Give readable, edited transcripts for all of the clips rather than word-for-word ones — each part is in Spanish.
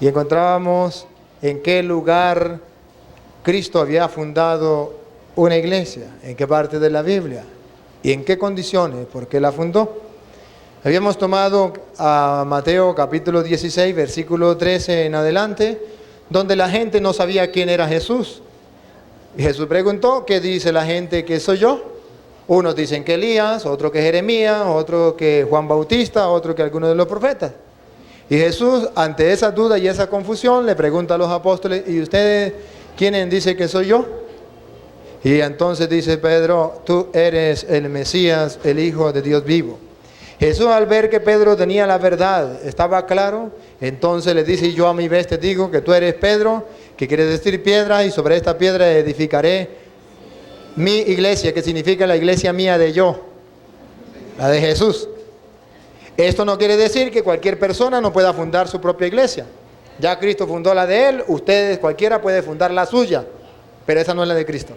y encontrábamos en qué lugar Cristo había fundado una iglesia, en qué parte de la Biblia y en qué condiciones, por qué la fundó. Habíamos tomado a Mateo capítulo 16, versículo 13 en adelante, donde la gente no sabía quién era Jesús. Y Jesús preguntó: ¿qué dice la gente que soy yo? Unos dicen que Elías, otros que Jeremías, otros que Juan Bautista, otros que alguno de los profetas. Y Jesús, ante esa duda y esa confusión, le pregunta a los apóstoles: ¿y ustedes quiénes dicen que soy yo? Y entonces dice Pedro: tú eres el Mesías, el Hijo de Dios vivo. Jesús, al ver que Pedro tenía la verdad, estaba claro, entonces le dice: yo a mi vez te digo que tú eres Pedro, que quiere decir piedra, y sobre esta piedra edificaré mi iglesia, que significa la iglesia mía de yo, la de Jesús. Esto no quiere decir que cualquier persona no pueda fundar su propia iglesia. Ya Cristo fundó la de él, ustedes, cualquiera puede fundar la suya, pero esa no es la de Cristo.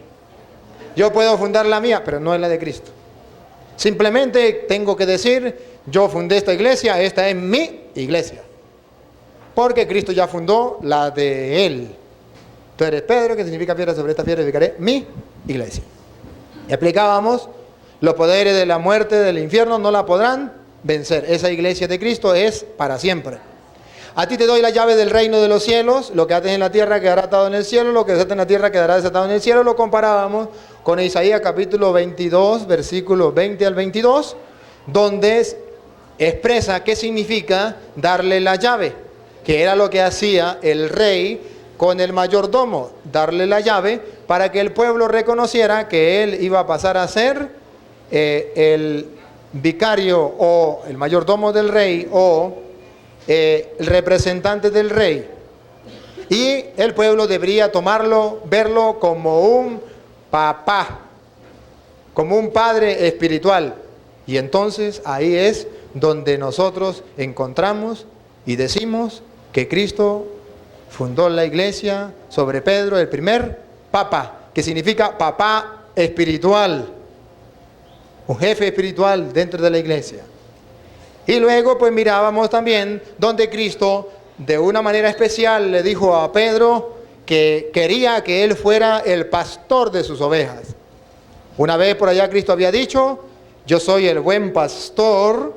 Yo puedo fundar la mía, pero no es la de Cristo. Simplemente tengo que decir: yo fundé esta iglesia, esta es mi iglesia. Porque Cristo ya fundó la de él. Tú eres Pedro, que significa piedra, sobre esta piedra edificaré mi iglesia. Y explicábamos: los poderes de la muerte, del infierno, no la podrán vencer. Esa iglesia de Cristo es para siempre. A ti te doy la llave del reino de los cielos. Lo que ates en la tierra quedará atado en el cielo, lo que desates en la tierra quedará desatado en el cielo. Lo comparábamos con Isaías capítulo 22, versículos 20 al 22, donde expresa qué significa darle la llave, que era lo que hacía el rey con el mayordomo, darle la llave para que el pueblo reconociera que él iba a pasar a ser el vicario o el mayordomo del rey o el representante del rey. Y el pueblo debería tomarlo, verlo como un papá, como un padre espiritual. Y entonces ahí es donde nosotros encontramos y decimos que Cristo fundó la iglesia sobre Pedro, el primer papa, que significa papá espiritual, un jefe espiritual dentro de la iglesia. Y luego pues mirábamos también donde Cristo de una manera especial le dijo a Pedro que quería que él fuera el pastor de sus ovejas. Una vez por allá Cristo había dicho: yo soy el buen pastor,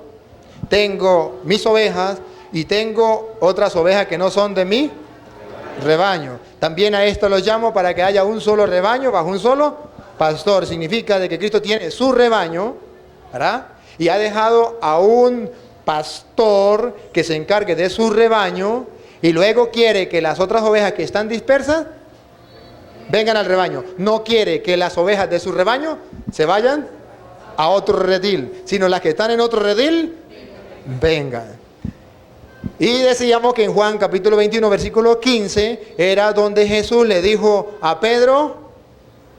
tengo mis ovejas y tengo otras ovejas que no son de mi rebaño. También a esto los llamo para que haya un solo rebaño bajo un solo pastor. Significa de que Cristo tiene su rebaño, ¿verdad? Y ha dejado a un pastor que se encargue de su rebaño, y luego quiere que las otras ovejas que están dispersas vengan al rebaño. No quiere que las ovejas de su rebaño se vayan a otro redil, sino las que están en otro redil vengan. Y decíamos que en Juan capítulo 21 versículo 15 era donde Jesús le dijo a Pedro: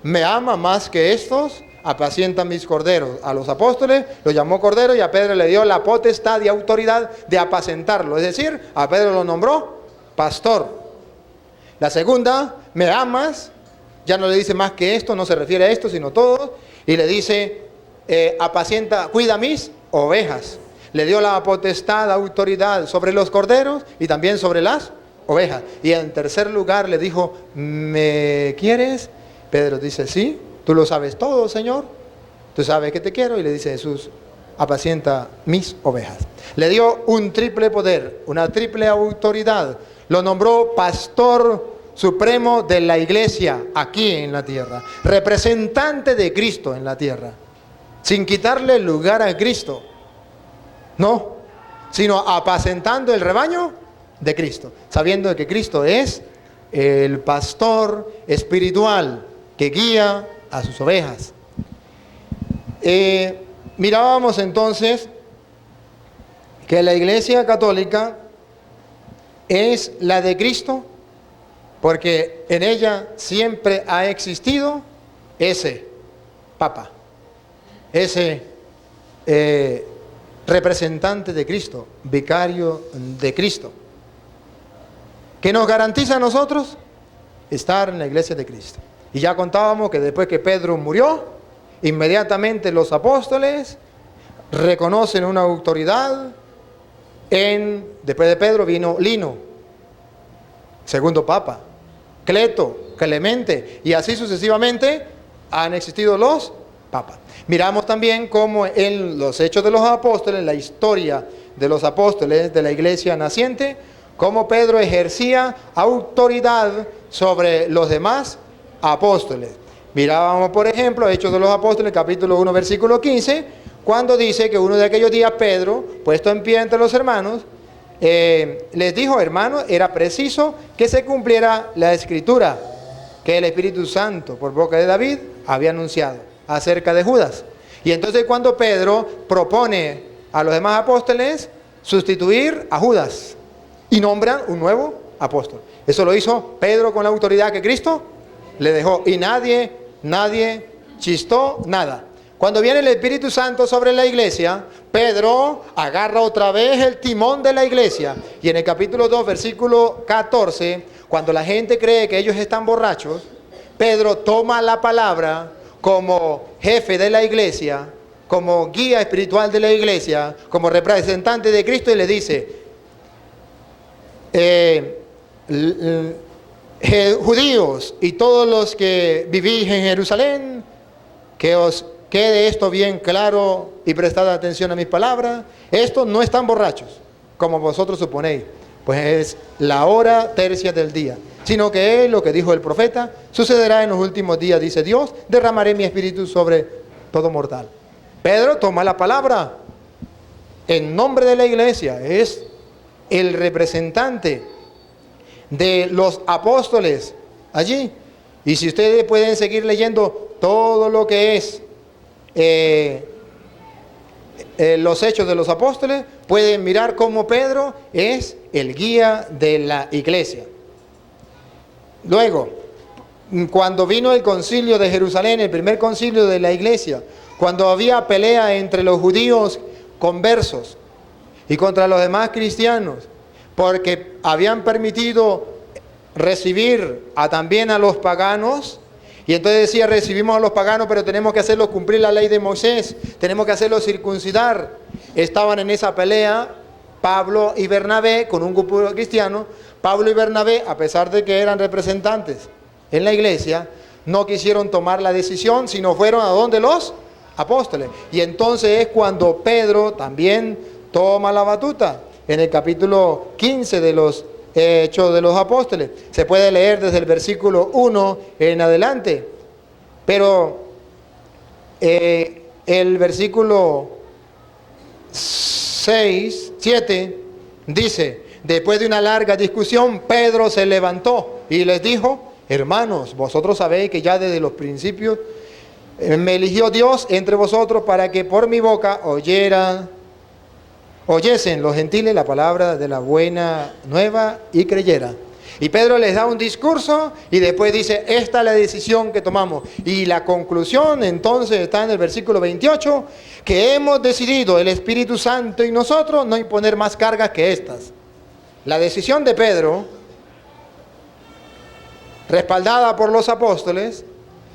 ¿me ama más que estos? Apacienta mis corderos. A los apóstoles los llamó corderos y a Pedro le dio la potestad y autoridad de apacentarlo. Es decir, a Pedro lo nombró pastor. La segunda: ¿me amas? Ya no le dice más que esto, no se refiere a esto, sino todo. Y le dice: apacienta, cuida mis ovejas. Le dio la potestad, autoridad sobre los corderos y también sobre las ovejas. Y en tercer lugar le dijo: ¿me quieres? Pedro dice: sí, tú lo sabes todo, Señor. Tú sabes que te quiero. Y le dice Jesús: apacienta mis ovejas. Le dio un triple poder, una triple autoridad. Lo nombró pastor supremo de la iglesia aquí en la tierra, representante de Cristo en la tierra, sin quitarle lugar a Cristo, no, sino apacentando el rebaño de Cristo, sabiendo que Cristo es el pastor espiritual que guía a sus ovejas. Mirábamos entonces que la iglesia católica es la de Cristo, porque en ella siempre ha existido ese Papa, ese representante de Cristo, vicario de Cristo, que nos garantiza a nosotros estar en la iglesia de Cristo. Y ya contábamos que después que Pedro murió, inmediatamente los apóstoles reconocen una autoridad. Después de Pedro vino Lino, segundo papa, Cleto, Clemente, y así sucesivamente han existido los papas. Miramos también cómo en los Hechos de los Apóstoles, la historia de los apóstoles de la iglesia naciente, cómo Pedro ejercía autoridad sobre los demás apóstoles. Mirábamos, por ejemplo, Hechos de los Apóstoles, capítulo 1, versículo 15, cuando dice que uno de aquellos días Pedro, puesto en pie entre los hermanos, les dijo: hermanos, era preciso que se cumpliera la escritura que el Espíritu Santo, por boca de David, había anunciado acerca de Judas. Y entonces cuando Pedro propone a los demás apóstoles sustituir a Judas y nombran un nuevo apóstol. Eso lo hizo Pedro con la autoridad que Cristo le dejó, y nadie chistó nada. Cuando viene el Espíritu Santo sobre la iglesia, Pedro agarra otra vez el timón de la iglesia. Y en el capítulo 2, versículo 14, cuando la gente cree que ellos están borrachos, Pedro toma la palabra como jefe de la iglesia, como guía espiritual de la iglesia, como representante de Cristo, y le dice: judíos y todos los que vivís en Jerusalén, que os quede esto bien claro y prestad atención a mis palabras. Estos no están borrachos, como vosotros suponéis, pues es la hora tercia del día, sino que es lo que dijo el profeta: sucederá en los últimos días, dice Dios, derramaré mi espíritu sobre todo mortal. Pedro toma la palabra en nombre de la iglesia, es el representante de los apóstoles allí. Y si ustedes pueden seguir leyendo todo lo que es los Hechos de los Apóstoles, pueden mirar cómo Pedro es el guía de la iglesia. Luego, cuando vino el concilio de Jerusalén, el primer concilio de la iglesia, cuando había pelea entre los judíos conversos y contra los demás cristianos, porque habían permitido recibir también a los paganos. Y entonces decía: recibimos a los paganos, pero tenemos que hacerlos cumplir la ley de Moisés, tenemos que hacerlos circuncidar. Estaban en esa pelea Pablo y Bernabé con un grupo cristiano. Pablo y Bernabé, a pesar de que eran representantes en la iglesia, no quisieron tomar la decisión, sino fueron a donde los apóstoles. Y entonces es cuando Pedro también toma la batuta. En el capítulo 15 de los Hechos de los Apóstoles, se puede leer desde el versículo 1 en adelante, pero el versículo 7 dice: después de una larga discusión, Pedro se levantó y les dijo: hermanos, vosotros sabéis que ya desde los principios me eligió Dios entre vosotros para que por mi boca oyesen los gentiles la palabra de la buena nueva y creyeran. Y Pedro les da un discurso y después dice: esta es la decisión que tomamos. Y la conclusión entonces está en el versículo 28, que hemos decidido, el Espíritu Santo y nosotros, no imponer más cargas que estas. La decisión de Pedro, respaldada por los apóstoles,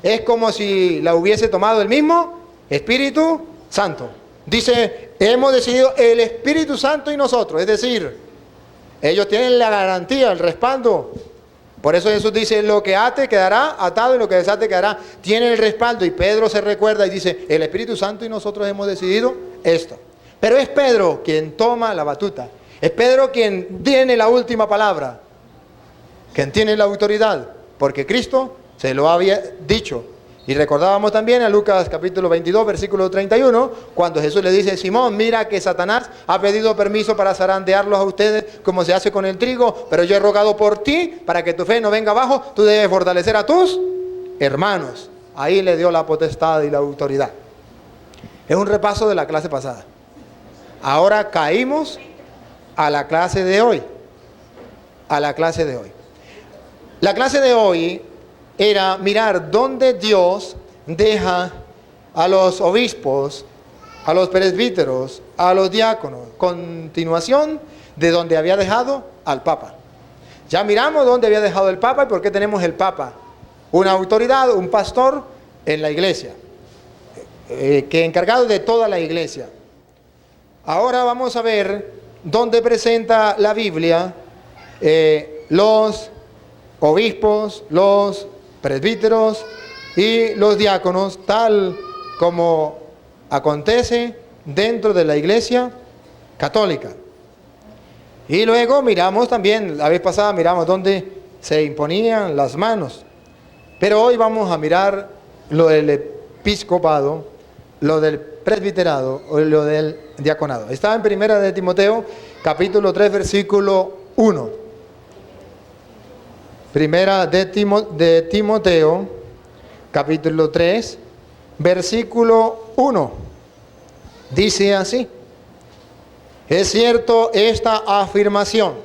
es como si la hubiese tomado el mismo Espíritu Santo. Dice: hemos decidido el Espíritu Santo y nosotros, es decir, ellos tienen la garantía, el respaldo. Por eso Jesús dice: lo que ate quedará atado y lo que desate quedará. Tiene el respaldo. Y Pedro se recuerda y dice: el Espíritu Santo y nosotros hemos decidido esto. Pero es Pedro quien toma la batuta. Es Pedro quien tiene la última palabra, quien tiene la autoridad, porque Cristo se lo había dicho. Y recordábamos también a Lucas capítulo 22, versículo 31, cuando Jesús le dice: Simón, mira que Satanás ha pedido permiso para zarandearlos a ustedes como se hace con el trigo, pero yo he rogado por ti para que tu fe no venga abajo, tú debes fortalecer a tus hermanos. Ahí le dio la potestad y la autoridad. Es un repaso de la clase pasada. Ahora caímos a la clase de hoy. A la clase de hoy. La clase de hoy era mirar dónde Dios deja a los obispos, a los presbíteros, a los diáconos. Continuación de donde había dejado al Papa. Ya miramos dónde había dejado el Papa y por qué tenemos el Papa. Una autoridad, un pastor en la iglesia, que encargado de toda la iglesia. Ahora vamos a ver dónde presenta la Biblia los obispos, los presbíteros y los diáconos, tal como acontece dentro de la Iglesia católica. Y luego miramos también, la vez pasada miramos dónde se imponían las manos. Pero hoy vamos a mirar lo del episcopado, lo del presbiterado o lo del diaconado. Está en Primera de Timoteo, capítulo 3, versículo 1. Primera de Timoteo, capítulo 3, versículo 1. Dice así: es cierto esta afirmación: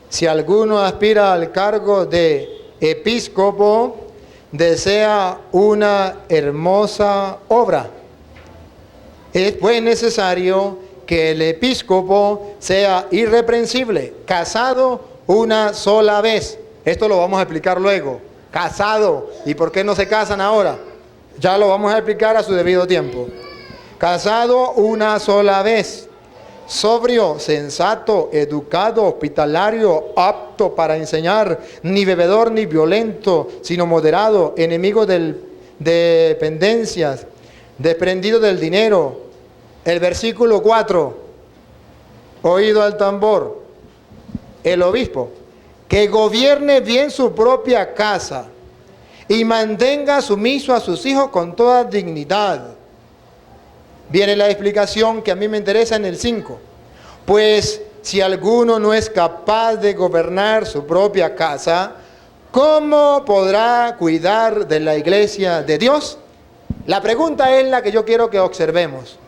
si alguno aspira al cargo de episcopo, desea una hermosa obra. Es pues necesario que el episcopo sea irreprensible, casado una sola vez. Esto lo vamos a explicar luego. Casado. ¿Y por qué no se casan ahora? Ya lo vamos a explicar a su debido tiempo. Casado una sola vez. Sobrio, sensato, educado, hospitalario, apto para enseñar, ni bebedor ni violento, sino moderado, enemigo de dependencias, desprendido del dinero. El versículo 4, oído al tambor. El obispo, que gobierne bien su propia casa y mantenga sumiso a sus hijos con toda dignidad. Viene la explicación que a mí me interesa en el 5. Pues si alguno no es capaz de gobernar su propia casa, ¿cómo podrá cuidar de la iglesia de Dios? La pregunta es la que yo quiero que observemos.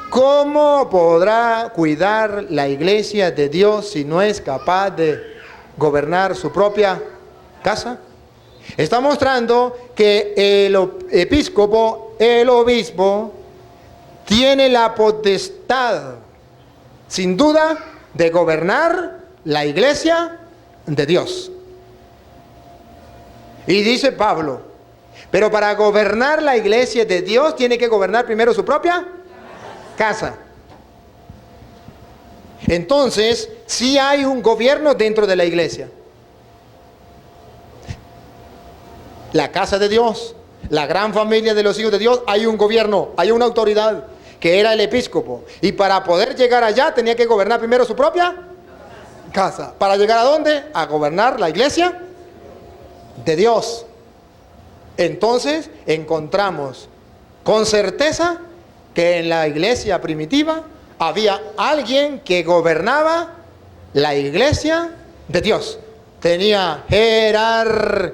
¿Cómo podrá cuidar la iglesia de Dios si no es capaz de gobernar su propia casa? Está mostrando que el episcopo, el obispo, tiene la potestad, sin duda, de gobernar la iglesia de Dios. Y dice Pablo, pero para gobernar la iglesia de Dios tiene que gobernar primero su propia casa. Entonces, sí hay un gobierno dentro de la iglesia. La casa de Dios, la gran familia de los hijos de Dios, hay un gobierno, hay una autoridad, que era el episcopo. Y para poder llegar allá tenía que gobernar primero su propia casa. ¿Para llegar a dónde? A gobernar la iglesia de Dios. Entonces encontramos con certeza que en la iglesia primitiva había alguien que gobernaba la iglesia de Dios. Tenía jerarquía,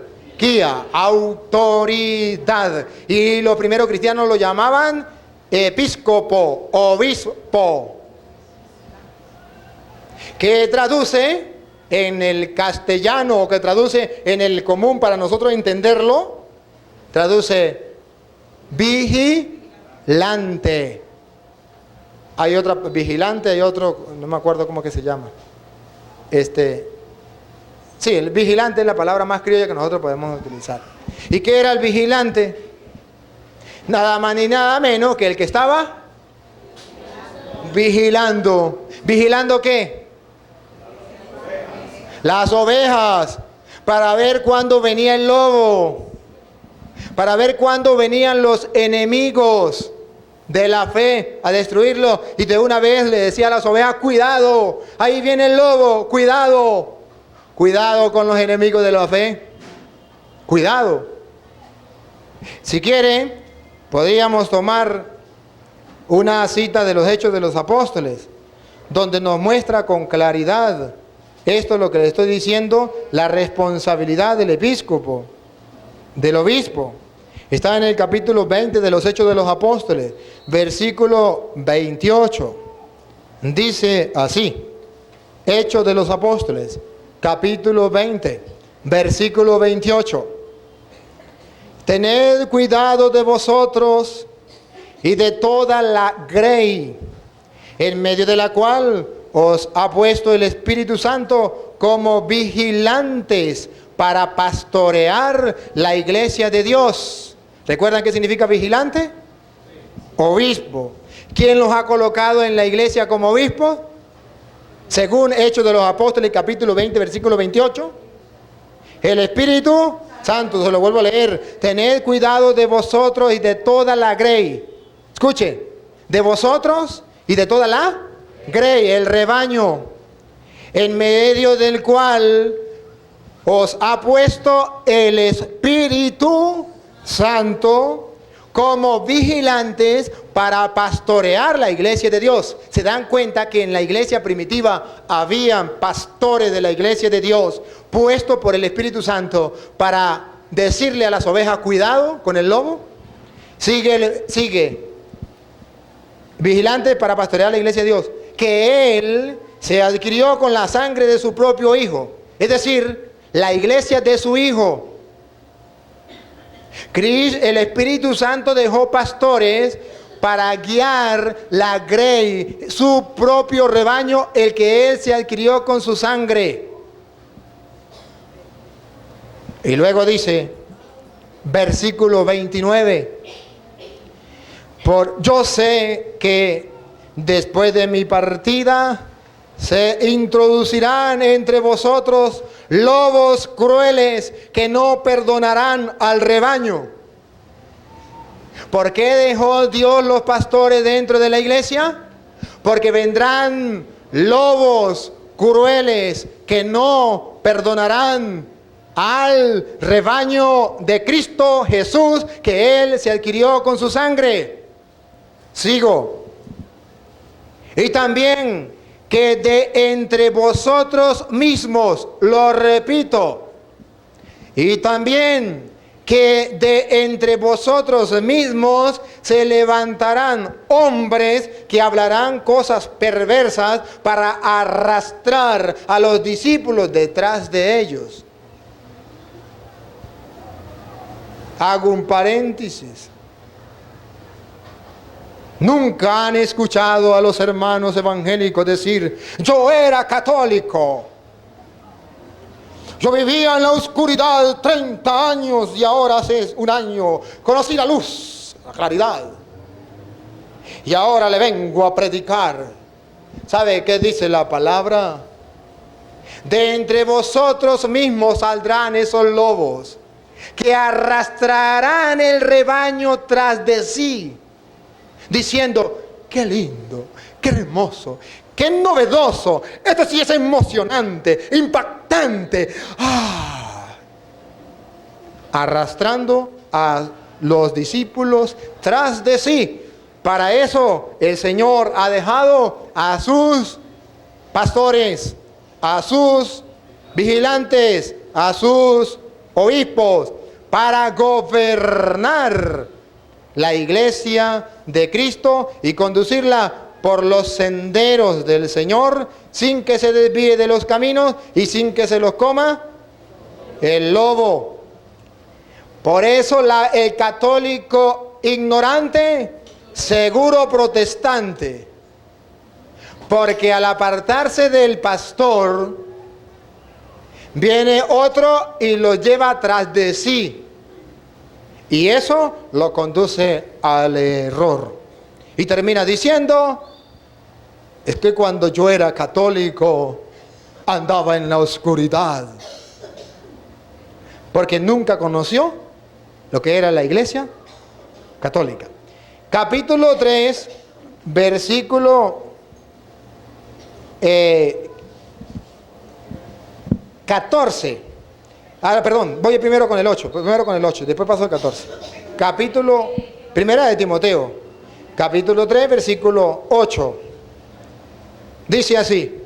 autoridad. Y los primeros cristianos lo llamaban episcopo, obispo, que traduce en el castellano, o que traduce en el común para nosotros entenderlo, traduce vigilante. Hay otra, vigilante, hay otro, no me acuerdo cómo que se llama. Sí, el vigilante es la palabra más criolla que nosotros podemos utilizar. ¿Y qué era el vigilante? Nada más ni nada menos que el que estaba vigilando. ¿Vigilando qué? Las ovejas. Para ver cuándo venía el lobo. Para ver cuándo venían los enemigos de la fe a destruirlo. Y de una vez le decía a las ovejas, cuidado, ahí viene el lobo, cuidado. Cuidado con los enemigos de la fe. Cuidado. Si quieren, podríamos tomar una cita de los Hechos de los Apóstoles, donde nos muestra con claridad, esto es lo que le estoy diciendo, la responsabilidad del episcopo, del obispo. Está en el capítulo 20 de los Hechos de los Apóstoles, versículo 28. Dice así, Hechos de los Apóstoles, capítulo 20, versículo 28. Tened cuidado de vosotros y de toda la grey, en medio de la cual os ha puesto el Espíritu Santo como vigilantes para pastorear la iglesia de Dios. ¿Recuerdan qué significa vigilante? Obispo. ¿Quién los ha colocado en la iglesia como obispo? Según Hechos de los Apóstoles, capítulo 20, versículo 28. El Espíritu Santo, se lo vuelvo a leer. Tened cuidado de vosotros y de toda la grey. Escuche, de vosotros y de toda la grey, el rebaño, en medio del cual os ha puesto el Espíritu Santo como vigilantes para pastorear la iglesia de Dios. Se dan cuenta que en la iglesia primitiva habían pastores de la iglesia de Dios puestos por el Espíritu Santo para decirle a las ovejas, cuidado con el lobo. Sigue. Vigilantes para pastorear la iglesia de Dios, que Él se adquirió con la sangre de su propio Hijo. Es decir, la iglesia de su Hijo. El Espíritu Santo dejó pastores para guiar la grey, su propio rebaño, el que Él se adquirió con su sangre. Y luego dice, versículo 29, yo sé que después de mi partida se introducirán entre vosotros lobos crueles que no perdonarán al rebaño. ¿Por qué dejó Dios los pastores dentro de la iglesia? Porque vendrán lobos crueles que no perdonarán al rebaño de Cristo Jesús, que Él se adquirió con su sangre. Sigo. Y también que de entre vosotros mismos, lo repito, y también que de entre vosotros mismos se levantarán hombres que hablarán cosas perversas para arrastrar a los discípulos detrás de ellos. Hago un paréntesis. Nunca han escuchado a los hermanos evangélicos decir, yo era católico, yo vivía en la oscuridad 30 años y ahora hace un año conocí la luz, la claridad, y ahora le vengo a predicar. ¿Sabe qué dice la palabra? De entre vosotros mismos saldrán esos lobos que arrastrarán el rebaño tras de sí, diciendo, qué lindo, qué hermoso, qué novedoso, esto sí es emocionante, impactante. Arrastrando a los discípulos tras de sí. Para eso el Señor ha dejado a sus pastores, a sus vigilantes, a sus obispos, para gobernar la iglesia de Cristo y conducirla por los senderos del Señor, sin que se desvíe de los caminos y sin que se los coma el lobo. Por eso el católico ignorante, seguro protestante, porque al apartarse del pastor, viene otro y lo lleva tras de sí. Y eso lo conduce al error. Y termina diciendo, es que cuando yo era católico andaba en la oscuridad. Porque nunca conoció lo que era la iglesia católica. Capítulo 3, versículo 14. Voy primero con el 8, después paso al 14. Capítulo, primera de Timoteo, capítulo 3, versículo 8. Dice así,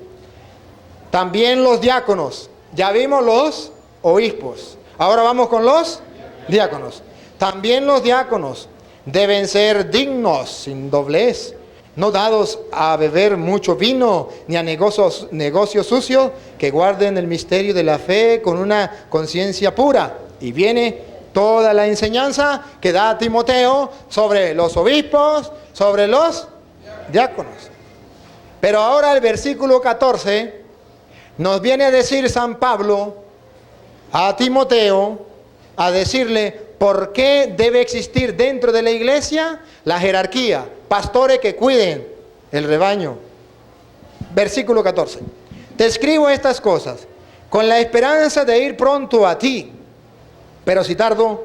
también los diáconos, ya vimos los obispos, ahora vamos con los diáconos. También los diáconos deben ser dignos, sin doblez, no dados a beber mucho vino, ni a negocios sucios, que guarden el misterio de la fe con una conciencia pura. Y viene toda la enseñanza que da Timoteo sobre los obispos, sobre los diáconos. Pero ahora el versículo 14 nos viene a decir San Pablo a Timoteo, a decirle por qué debe existir dentro de la iglesia la jerarquía, pastores que cuiden el rebaño. Versículo 14. Te escribo estas cosas con la esperanza de ir pronto a ti, pero si tardo,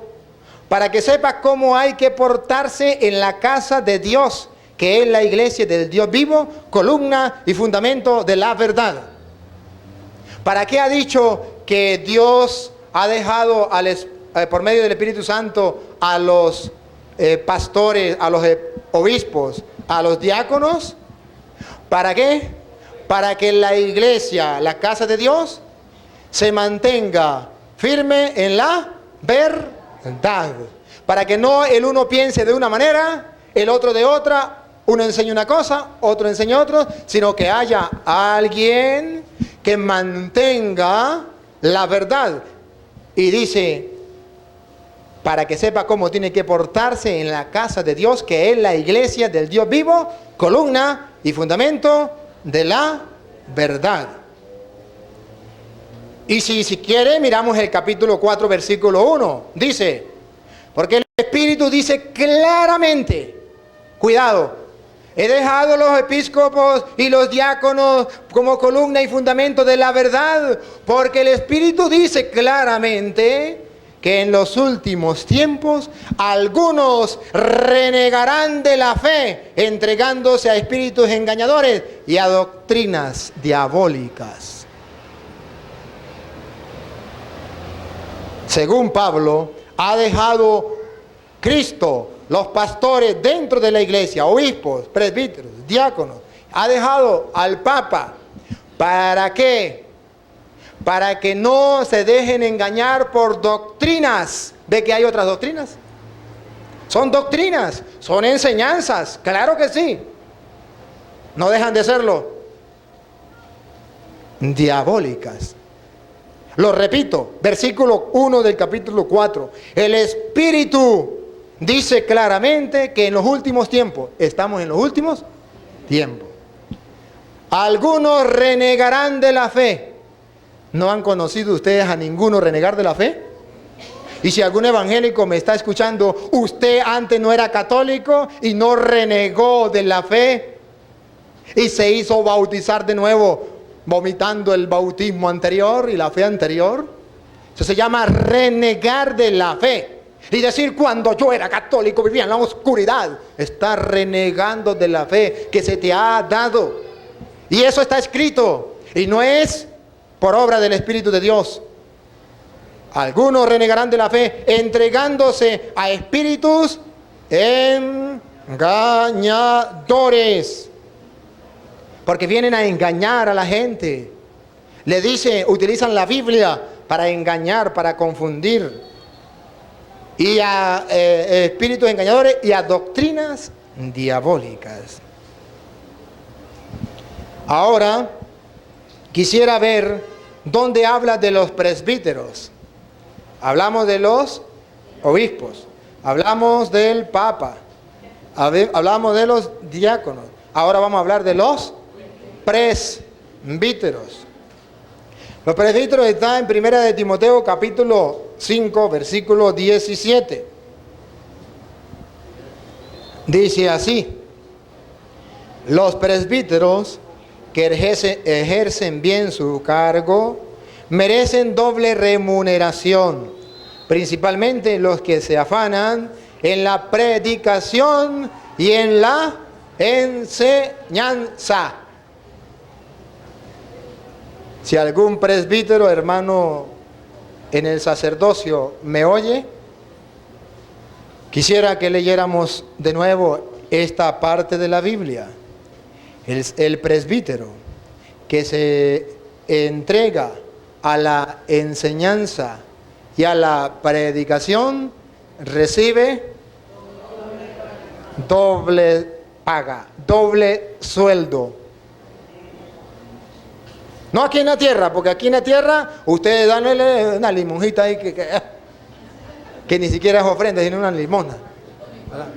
para que sepas cómo hay que portarse en la casa de Dios, que es la iglesia del Dios vivo, columna y fundamento de la verdad. ¿Para qué ha dicho que Dios ha dejado por medio del Espíritu Santo a los pastores, a los obispos, a los diáconos? ¿Para qué? Para que la iglesia, la casa de Dios, se mantenga firme en la verdad. Para que no el uno piense de una manera, el otro de otra, uno enseña una cosa, otro enseña otra, sino que haya alguien que mantenga la verdad. Y dice, para que sepa cómo tiene que portarse en la casa de Dios, que es la iglesia del Dios vivo, columna y fundamento de la verdad. Y si quiere, miramos el capítulo 4, versículo 1. Dice, porque el Espíritu dice claramente, cuidado, he dejado los episcopos y los diáconos como columna y fundamento de la verdad, porque el Espíritu dice claramente que en los últimos tiempos algunos renegarán de la fe, entregándose a espíritus engañadores y a doctrinas diabólicas. Según Pablo, ha dejado Cristo los pastores dentro de la iglesia, obispos, presbíteros, diáconos, ha dejado al Papa. ¿Para qué? Para que no se dejen engañar por doctrinas. ¿Ve que hay otras doctrinas? Son doctrinas, son enseñanzas, claro que sí. No dejan de serlo. Diabólicas. Lo repito, versículo 1 del capítulo 4. El Espíritu dice claramente que en los últimos tiempos, estamos en los últimos tiempos, algunos renegarán de la fe. ¿No han conocido ustedes a ninguno renegar de la fe? Y si algún evangélico me está escuchando, usted antes no era católico y no renegó de la fe y se hizo bautizar de nuevo, vomitando el bautismo anterior y la fe anterior. Eso se llama renegar de la fe. Y decir, cuando yo era católico vivía en la oscuridad. Está renegando de la fe que se te ha dado. Y eso está escrito. Y no es por obra del Espíritu de Dios. Algunos renegarán de la fe, entregándose a espíritus engañadores. Porque vienen a engañar a la gente. Le dice, utilizan la Biblia para engañar, para confundir. Y a espíritus engañadores y a doctrinas diabólicas. Ahora, quisiera ver dónde habla de los presbíteros. Hablamos de los obispos. Hablamos del Papa. Hablamos de los diáconos. Ahora vamos a hablar de los presbíteros. Los presbíteros están en 1 de Timoteo capítulo 5, versículo 17. Dice así: los presbíteros que ejercen bien su cargo merecen doble remuneración, principalmente los que se afanan en la predicación y en la enseñanza. Si algún presbítero, hermano, en el sacerdocio me oye, quisiera que leyéramos de nuevo esta parte de la Biblia. El presbítero que se entrega a la enseñanza y a la predicación recibe doble paga, doble sueldo. No aquí en la tierra, porque aquí en la tierra ustedes dan una limonjita ahí que ni siquiera es ofrenda, sino una limona. ¿Verdad?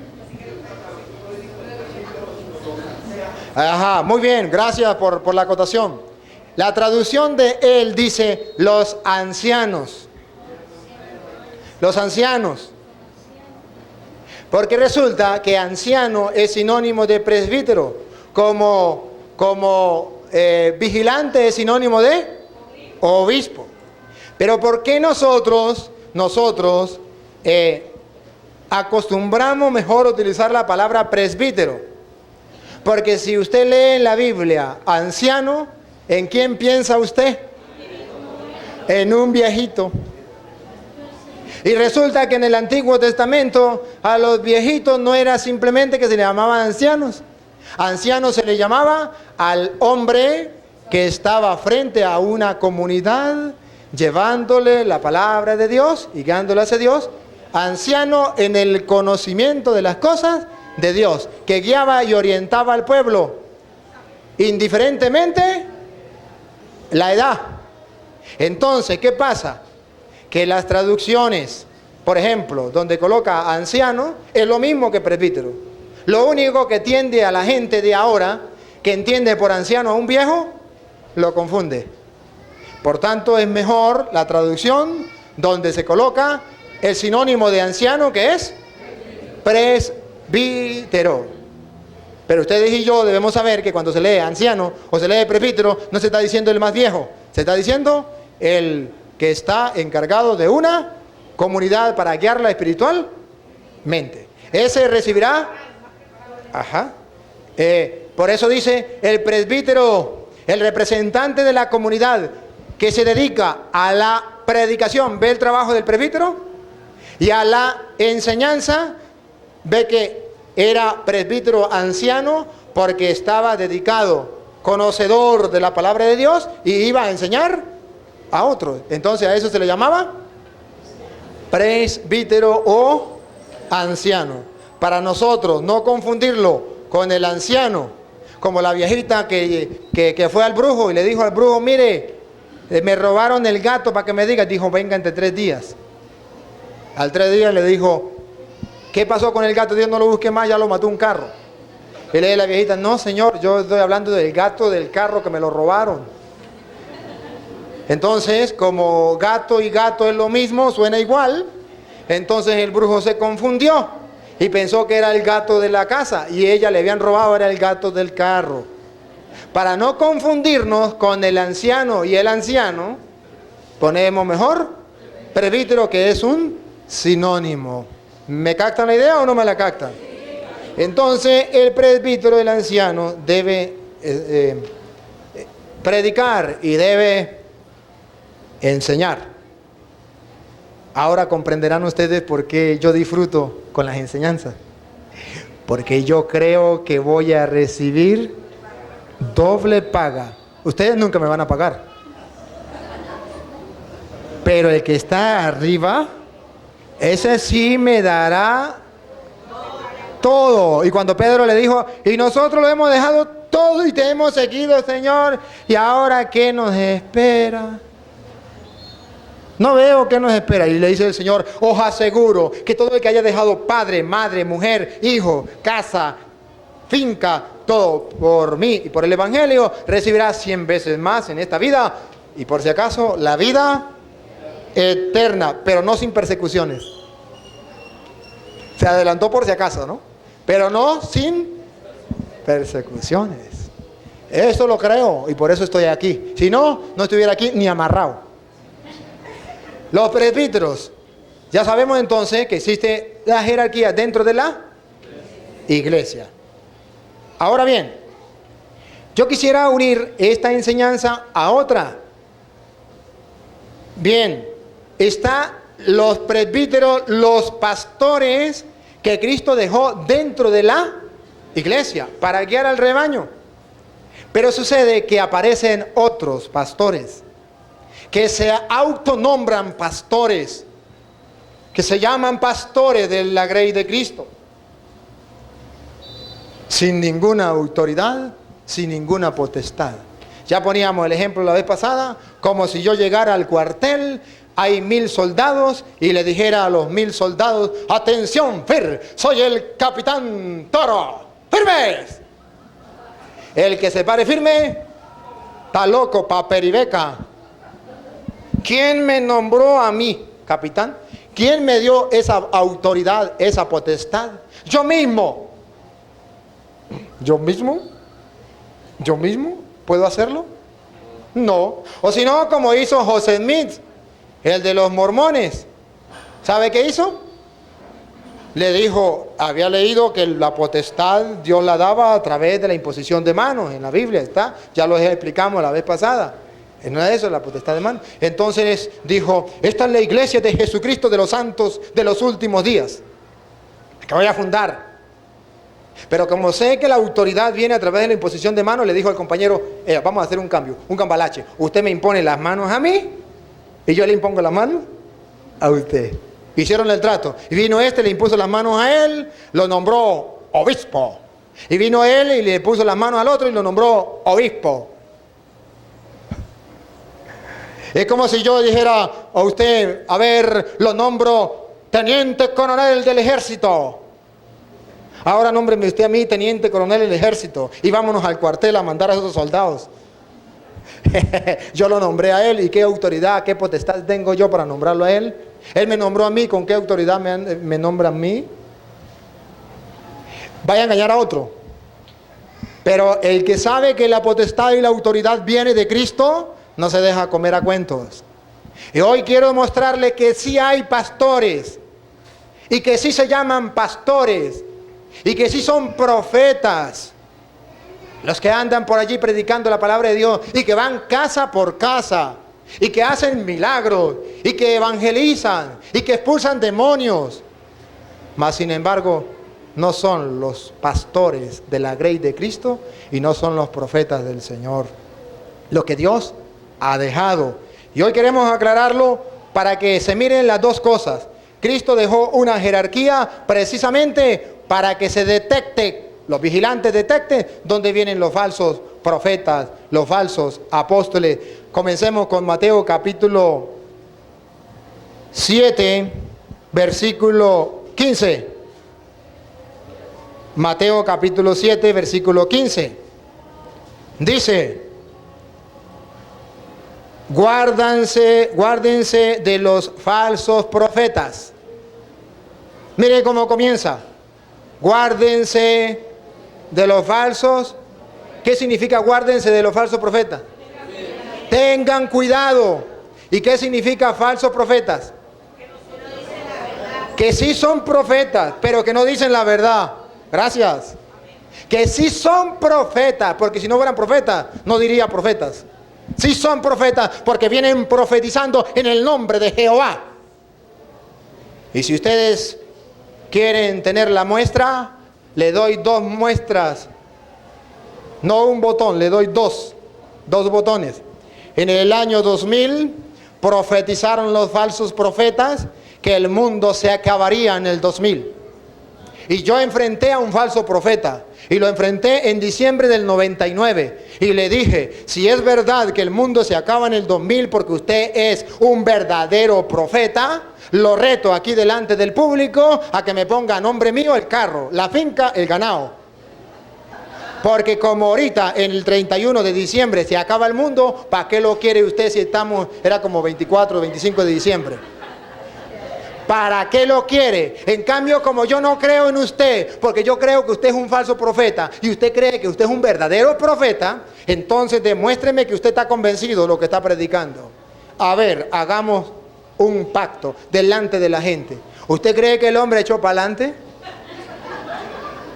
Ajá, muy bien, gracias por la acotación. La traducción de él dice los ancianos. Los ancianos. Porque resulta que anciano es sinónimo de presbítero, como vigilante es sinónimo de obispo. Pero ¿por qué nosotros acostumbramos mejor utilizar la palabra presbítero? Porque si usted lee en la Biblia anciano, ¿en quién piensa usted? En un viejito. Y resulta que en el Antiguo Testamento a los viejitos no era simplemente que se le llamaban ancianos. Anciano se le llamaba al hombre que estaba frente a una comunidad llevándole la palabra de Dios y guiándole hacia Dios. Anciano en el conocimiento de las cosas de Dios, que guiaba y orientaba al pueblo, indiferentemente la edad. Entonces, ¿qué pasa? Que las traducciones, por ejemplo, donde coloca anciano, es lo mismo que presbítero. Lo único que tiende a la gente de ahora, que entiende por anciano a un viejo, lo confunde. Por tanto, es mejor la traducción donde se coloca el sinónimo de anciano, que es presbítero. Pero ustedes y yo debemos saber que cuando se lee anciano o se lee presbítero, no se está diciendo el más viejo, se está diciendo el que está encargado de una comunidad para guiarla espiritualmente. Ese recibirá, por eso dice el presbítero, el representante de la comunidad que se dedica a la predicación, ve el trabajo del presbítero, y a la enseñanza, ve que era presbítero anciano porque estaba dedicado, conocedor de la palabra de Dios, y iba a enseñar a otros. Entonces a eso se le llamaba presbítero o anciano. Para nosotros no confundirlo con el anciano, como la viejita que fue al brujo y le dijo al brujo: mire, me robaron el gato para que me diga. Dijo: venga entre 3 días. Al 3 días le dijo: ¿qué pasó con el gato? Dios, no lo busque más, ya lo mató un carro. Y le dice la viejita: no señor, yo estoy hablando del gato del carro que me lo robaron. Entonces, como gato y gato es lo mismo, suena igual, entonces el brujo se confundió y pensó que era el gato de la casa, y ella le habían robado, era el gato del carro. Para no confundirnos con el anciano y el anciano, ponemos mejor presbítero, que es un sinónimo. ¿Me captan la idea o no me la captan? Entonces el presbítero, el anciano, debe predicar y debe enseñar. Ahora comprenderán ustedes por qué yo disfruto con las enseñanzas. Porque yo creo que voy a recibir doble paga. Ustedes nunca me van a pagar, pero el que está arriba, ese sí me dará todo. Y cuando Pedro le dijo: y nosotros lo hemos dejado todo y te hemos seguido, Señor, ¿y ahora qué nos espera? No veo qué nos espera. Y le dice el Señor: os aseguro que todo el que haya dejado padre, madre, mujer, hijo, casa, finca, todo por mí y por el Evangelio, recibirá 100 veces más en esta vida, y por si acaso la vida eterna, pero no sin persecuciones. Se adelantó por si acaso, ¿no? Pero no sin persecuciones. Eso lo creo y por eso estoy aquí. Si no, no estuviera aquí ni amarrado. Los presbíteros, ya sabemos entonces que existe la jerarquía dentro de la iglesia. Ahora bien, yo quisiera unir esta enseñanza a otra. Bien, están los presbíteros, los pastores que Cristo dejó dentro de la iglesia para guiar al rebaño. Pero sucede que aparecen otros pastores que se autonombran pastores, que se llaman pastores de la grey de Cristo, sin ninguna autoridad, sin ninguna potestad. Ya poníamos el ejemplo la vez pasada, como si yo llegara al cuartel, hay 1000 soldados, y le dijera a los 1000 soldados: atención, soy el capitán Toro, firmes. El que se pare firme, está loco, paperibeca. ¿Quién me nombró a mí capitán? ¿Quién me dio esa autoridad, esa potestad? Yo mismo. ¿Yo mismo? ¿Yo mismo puedo hacerlo? No. O si no, como hizo José Smith, el de los mormones. ¿Sabe qué hizo? Le dijo, había leído que la potestad Dios la daba a través de la imposición de manos. En la Biblia está, ya lo explicamos la vez pasada. No es eso, la potestad de manos. Entonces dijo, esta es la iglesia de Jesucristo de los santos de los últimos días, que voy a fundar. Pero como sé que la autoridad viene a través de la imposición de manos, le dijo al compañero, vamos a hacer un cambio, un cambalache. Usted me impone las manos a mí y yo le impongo las manos a usted. Hicieron el trato. Y vino este, le impuso las manos a él, lo nombró obispo. Y vino él y le puso las manos al otro y lo nombró obispo. Es como si yo dijera a usted, a ver, lo nombro teniente coronel del ejército. Ahora nómbreme usted a mí teniente coronel del ejército y vámonos al cuartel a mandar a esos soldados. Yo lo nombré a él, y qué autoridad, qué potestad tengo yo para nombrarlo a él. Él me nombró a mí, ¿con qué autoridad me nombra a mí? Vaya a engañar a otro. Pero el que sabe que la potestad y la autoridad viene de Cristo, no se deja comer a cuentos. Y hoy quiero mostrarle que sí hay pastores, y que sí se llaman pastores, y que sí son profetas, los que andan por allí predicando la palabra de Dios, y que van casa por casa, y que hacen milagros, y que evangelizan, y que expulsan demonios. Mas sin embargo, no son los pastores de la grey de Cristo, y no son los profetas del Señor. Lo que Dios ha dejado. Y hoy queremos aclararlo para que se miren las dos cosas. Cristo dejó una jerarquía precisamente para que se detecte, los vigilantes detecten dónde vienen los falsos profetas, los falsos apóstoles. Comencemos con Mateo capítulo 7, versículo 15. Mateo capítulo 7, versículo 15. Dice, guárdense de los falsos profetas. Mire cómo comienza. Guárdense de los falsos. ¿Qué significa guárdense de los falsos profetas? Tengan cuidado. ¿Y qué significa falsos profetas? Que sí son profetas, pero que no dicen la verdad. Gracias. Que sí son profetas, porque si no fueran profetas, no diría profetas. Sí son profetas, porque vienen profetizando en el nombre de Jehová. Y si ustedes quieren tener la muestra, le doy dos muestras. No un botón, le doy dos botones. En el año 2000 profetizaron los falsos profetas que el mundo se acabaría en el 2000. Y yo enfrenté a un falso profeta, y lo enfrenté en diciembre del 99, y le dije, si es verdad que el mundo se acaba en el 2000 porque usted es un verdadero profeta, lo reto aquí delante del público a que me ponga a nombre mío el carro, la finca, el ganado. Porque como ahorita en el 31 de diciembre se acaba el mundo, ¿para qué lo quiere usted si era como 24 o 25 de diciembre? ¿Para qué lo quiere? En cambio, como yo no creo en usted, porque yo creo que usted es un falso profeta, y usted cree que usted es un verdadero profeta, entonces demuéstreme que usted está convencido de lo que está predicando. A ver, hagamos un pacto delante de la gente. ¿Usted cree que el hombre echó para adelante?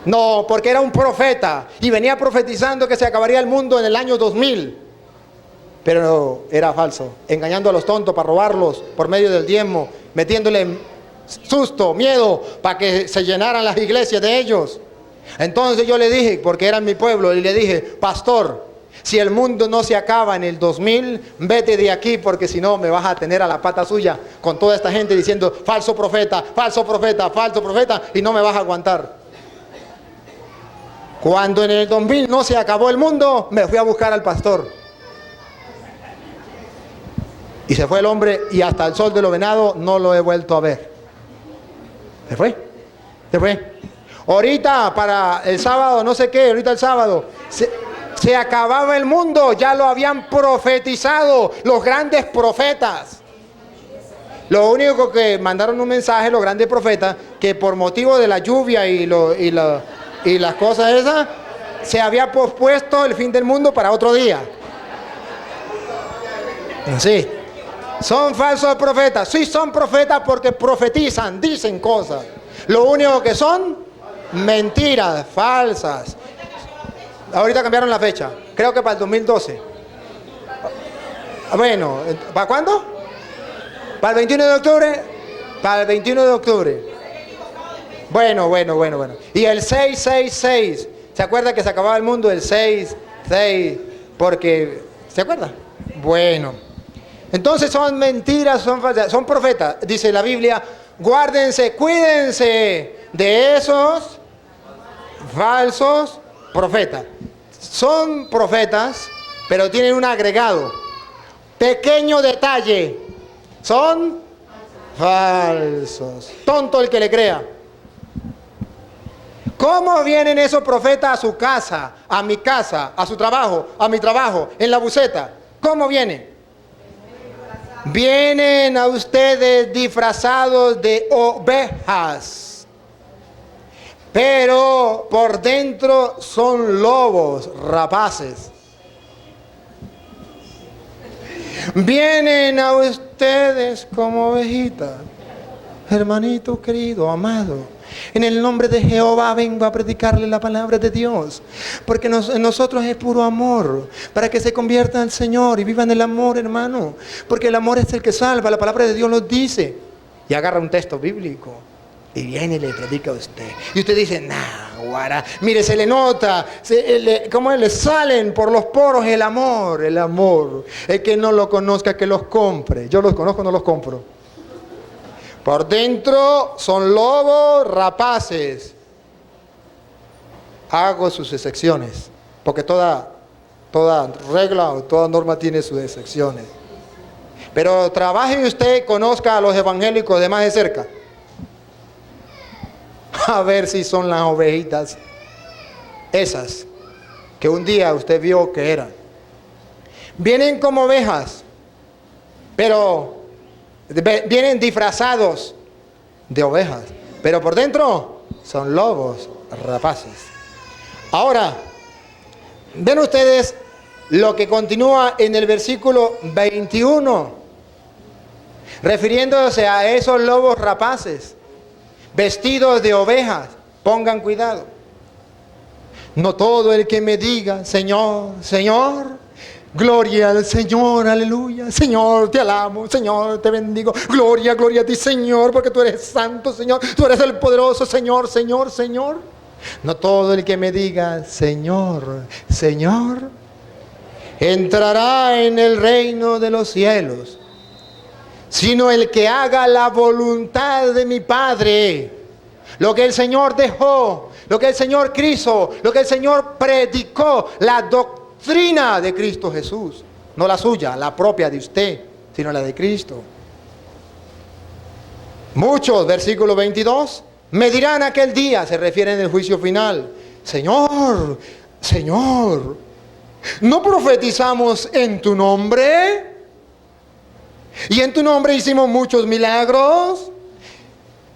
No, porque era un profeta, y venía profetizando que se acabaría el mundo en el año 2000. Pero era falso, engañando a los tontos para robarlos por medio del diezmo, metiéndole susto, miedo, para que se llenaran las iglesias de ellos. Entonces yo le dije, porque era mi pueblo, y le dije, pastor, si el mundo no se acaba en el 2000, vete de aquí, porque si no me vas a tener a la pata suya con toda esta gente diciendo, falso profeta, falso profeta, falso profeta, y no me vas a aguantar. Cuando en el 2000 no se acabó el mundo, me fui a buscar al pastor. Y se fue el hombre, y hasta el sol de los venados no lo he vuelto a ver. Se fue. Ahorita para el sábado, no sé qué, ahorita el sábado, se acababa el mundo, ya lo habían profetizado los grandes profetas. Lo único que mandaron un mensaje los grandes profetas, que por motivo de la lluvia y las cosas esas, se había pospuesto el fin del mundo para otro día. Sí. Son falsos profetas. Sí, son profetas porque profetizan, dicen cosas. Lo único que son, mentiras, falsas. Ahorita cambiaron la fecha. Creo que para el 2012. Bueno, ¿para cuándo? ¿Para el 21 de octubre? Para el 21 de octubre. Bueno. Y el 666. ¿Se acuerda que se acababa el mundo? El 6, porque... ¿Se acuerda? Bueno. Entonces son mentiras, son falsas, son profetas. Dice la Biblia, guárdense, cuídense de esos falsos profetas. Son profetas, pero tienen un agregado. Pequeño detalle. Son falsos. Tonto el que le crea. ¿Cómo vienen esos profetas a su casa, a mi casa, a su trabajo, a mi trabajo, en la buceta? ¿Cómo vienen? Vienen a ustedes disfrazados de ovejas, pero por dentro son lobos rapaces. Vienen a ustedes como ovejitas. Hermanito querido, amado, en el nombre de Jehová vengo a predicarle la palabra de Dios, porque en nosotros es puro amor, para que se conviertan al Señor y vivan el amor, hermano, porque el amor es el que salva, la palabra de Dios lo dice. Y agarra un texto bíblico y viene y le predica a usted, y usted dice, nah, guara, mire, se le nota, cómo le salen por los poros el amor, el que no lo conozca, que los compre. Yo los conozco, no los compro. Por dentro son lobos rapaces. Hago sus excepciones, porque toda regla o toda norma tiene sus excepciones. Pero trabaje usted, conozca a los evangélicos de más de cerca, a ver si son las ovejitas esas que un día usted vio que eran. Vienen como ovejas, pero vienen disfrazados de ovejas, pero por dentro son lobos rapaces. Ahora, ven ustedes lo que continúa en el versículo 21, refiriéndose a esos lobos rapaces, vestidos de ovejas. Pongan cuidado. No todo el que me diga, Señor, Señor, gloria al Señor, aleluya, Señor, te alabo, Señor, te bendigo, gloria, gloria a ti, Señor, porque tú eres santo, Señor, tú eres el poderoso, Señor, Señor, Señor. No todo el que me diga, Señor, Señor, entrará en el reino de los cielos, sino el que haga la voluntad de mi Padre. Lo que el Señor dejó, lo que el Señor quiso, lo que el Señor predicó, la doctrina de Cristo Jesús, no la suya, la propia de usted, sino la de Cristo. Muchos, versículo 22, me dirán aquel día, se refiere en el juicio final, Señor, Señor, ¿no profetizamos en tu nombre? Y en tu nombre hicimos muchos milagros,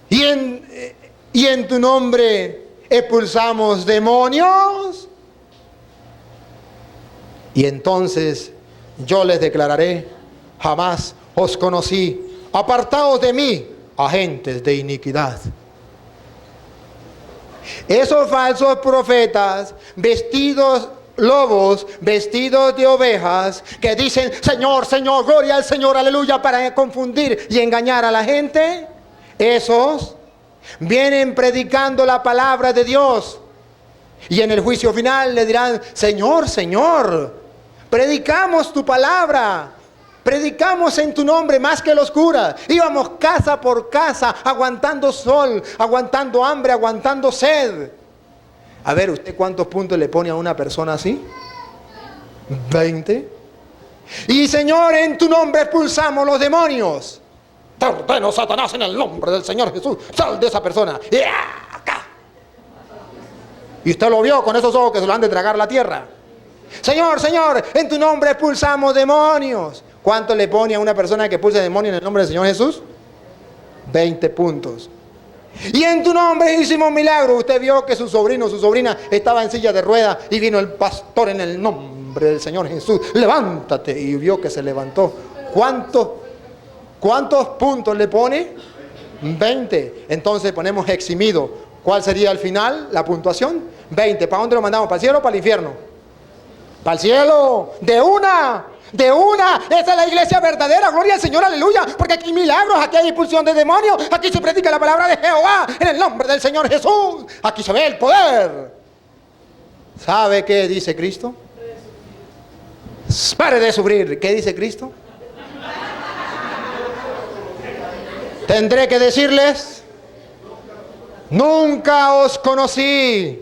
y en tu nombre expulsamos demonios. Y entonces yo les declararé, jamás os conocí, apartaos de mí, agentes de iniquidad. Esos falsos profetas, vestidos lobos, vestidos de ovejas, que dicen, Señor, Señor, gloria al Señor, aleluya, para confundir y engañar a la gente, esos vienen predicando la palabra de Dios. Y en el juicio final le dirán, Señor, Señor, predicamos tu palabra, predicamos en tu nombre más que los curas. Íbamos casa por casa, aguantando sol, aguantando hambre, aguantando sed. A ver, ¿usted cuántos puntos le pone a una persona así? 20. Y Señor, en tu nombre expulsamos los demonios. Te ordeno, Satanás, en el nombre del Señor Jesús, sal de esa persona. Y acá. Y usted lo vio con esos ojos que se lo han de tragar la tierra. Señor, Señor, en tu nombre expulsamos demonios. ¿Cuánto le pone a una persona que expulsa demonios en el nombre del Señor Jesús? 20 puntos. Y en tu nombre hicimos milagros. Usted vio que su sobrino, su sobrina estaba en silla de ruedas y vino el pastor en el nombre del Señor Jesús. Levántate. Y vio que se levantó. ¿Cuántos puntos le pone? 20. Entonces ponemos eximido. ¿Cuál sería al final la puntuación? 20. ¿Para dónde lo mandamos? ¿Para el cielo o para el infierno? Para el cielo. De una. Esa es la iglesia verdadera. Gloria al Señor, aleluya. Porque aquí hay milagros, aquí hay expulsión de demonios, aquí se predica la palabra de Jehová en el nombre del Señor Jesús. Aquí se ve el poder. ¿Sabe qué dice Cristo? Pare de sufrir. ¿Qué dice Cristo? Tendré que decirles: nunca os conocí.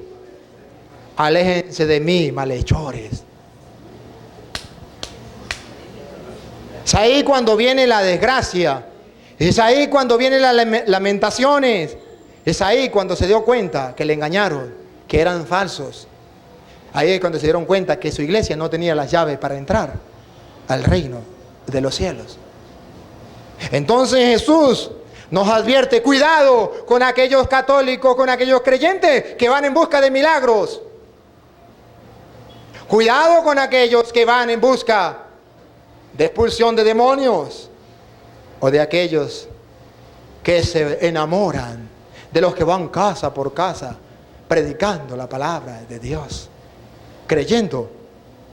Aléjense de mí, malhechores. Es ahí cuando viene la desgracia. Es ahí cuando vienen las lamentaciones. Es ahí cuando se dio cuenta que le engañaron, que eran falsos. Ahí es cuando se dieron cuenta que su iglesia no tenía las llaves para entrar al reino de los cielos. Entonces Jesús nos advierte: cuidado con aquellos católicos, con aquellos creyentes que van en busca de milagros. Cuidado con aquellos que van en busca de expulsión de demonios, o de aquellos que se enamoran de los que van casa por casa predicando la palabra de Dios, creyendo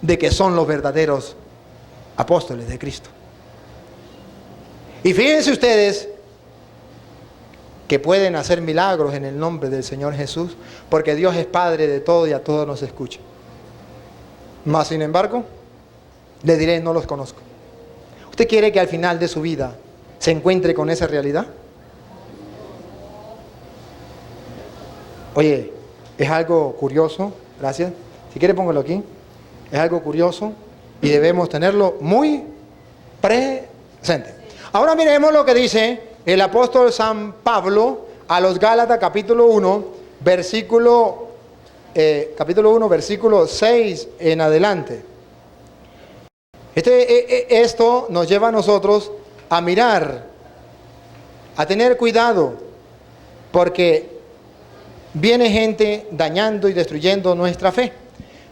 de que son los verdaderos apóstoles de Cristo. Y fíjense ustedes que pueden hacer milagros en el nombre del Señor Jesús, porque Dios es Padre de todo y a todos nos escucha. Mas sin embargo, le diré: no los conozco. ¿Usted quiere que al final de su vida se encuentre con esa realidad? Oye, es algo curioso. Gracias. Si quiere póngalo aquí. Es algo curioso y debemos tenerlo muy presente. Ahora miremos lo que dice el apóstol San Pablo a los Gálatas capítulo 1, versículo 6 en adelante. Esto nos lleva a nosotros a mirar, a tener cuidado, porque viene gente dañando y destruyendo nuestra fe.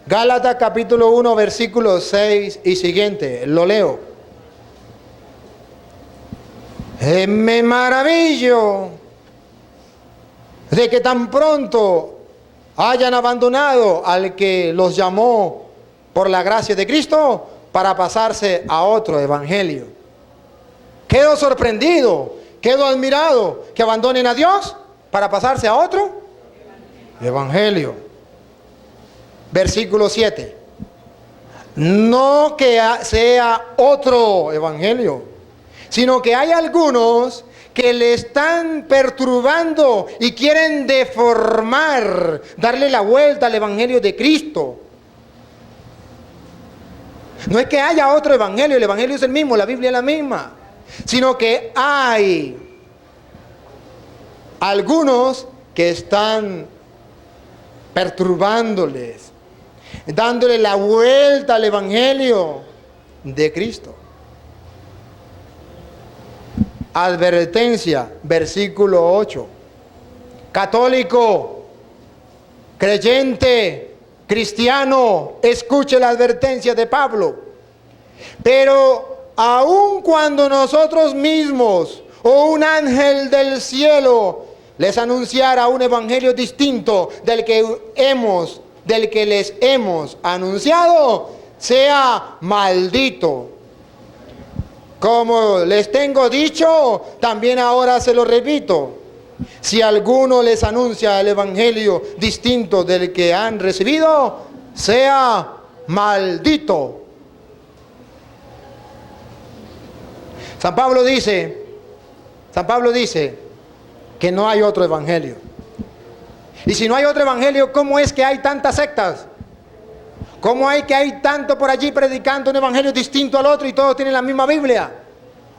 Gálatas capítulo 1, versículo 6 y siguiente, lo leo. Me maravillo de que tan pronto hayan abandonado al que los llamó por la gracia de Cristo para pasarse a otro evangelio. Quedo sorprendido, quedo admirado que abandonen a Dios para pasarse a otro evangelio. Versículo 7. No que sea otro evangelio, sino que hay algunos que le están perturbando y quieren deformar, darle la vuelta al evangelio de Cristo. No es que haya otro evangelio, el evangelio es el mismo, la Biblia es la misma, sino que hay algunos que están perturbándoles, dándole la vuelta al evangelio de Cristo. Advertencia, versículo 8. Católico, creyente, cristiano, escuche la advertencia de Pablo. Pero aun cuando nosotros mismos o un ángel del cielo les anunciara un evangelio distinto del que les hemos anunciado, sea maldito. Como les tengo dicho, también ahora se lo repito: si alguno les anuncia el evangelio distinto del que han recibido, sea maldito. San Pablo dice que no hay otro evangelio. Y si no hay otro evangelio, ¿cómo es que hay tantas sectas? ¿Cómo hay que hay tanto por allí predicando un evangelio distinto al otro y todos tienen la misma Biblia?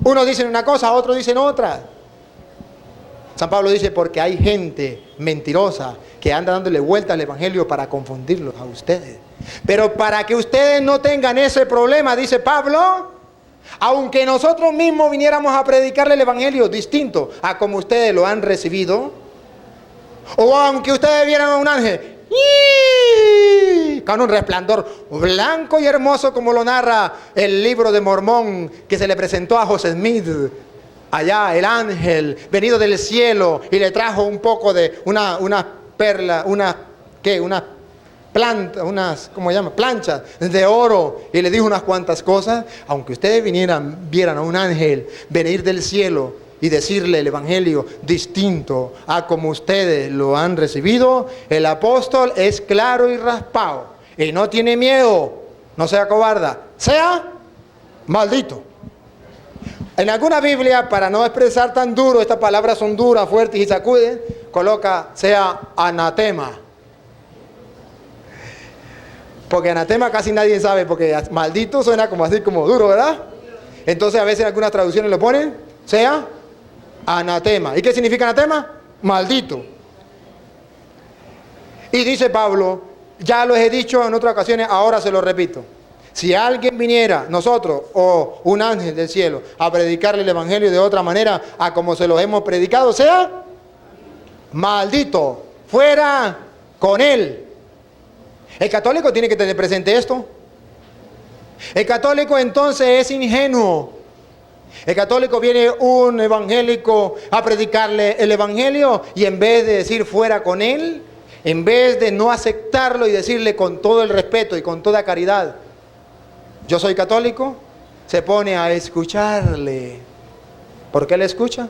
Unos dicen una cosa, otros dicen otra. San Pablo dice: porque hay gente mentirosa que anda dándole vuelta al evangelio para confundirlos a ustedes. Pero para que ustedes no tengan ese problema, dice Pablo, aunque nosotros mismos viniéramos a predicarle el evangelio distinto a como ustedes lo han recibido, o aunque ustedes vieran a un ángel con un resplandor blanco y hermoso, como lo narra el libro de Mormón, que se le presentó a José Smith. Allá el ángel venido del cielo y le trajo un poco de una perla, una planta, ¿cómo se llama? Planchas de oro, y le dijo unas cuantas cosas. Aunque ustedes vieran a un ángel venir del cielo y decirle el evangelio distinto a como ustedes lo han recibido, el apóstol es claro y raspado y no tiene miedo, no sea cobarda, sea maldito. En alguna Biblia, para no expresar tan duro, estas palabras son duras, fuertes y sacuden, coloca sea anatema. Porque anatema casi nadie sabe, porque maldito suena como así, como duro, ¿verdad? Entonces a veces en algunas traducciones lo ponen, sea anatema. ¿Y qué significa anatema? Maldito. Y dice Pablo, ya lo he dicho en otras ocasiones, ahora se lo repito. Si alguien viniera, nosotros o un ángel del cielo, a predicarle el evangelio de otra manera a como se los hemos predicado, sea maldito, fuera con él. El católico tiene que tener presente esto. El católico entonces es ingenuo. El católico viene un evangélico a predicarle el evangelio y en vez de decir fuera con él, en vez de no aceptarlo y decirle con todo el respeto y con toda caridad, yo soy católico, se pone a escucharle. ¿Por qué le escucha?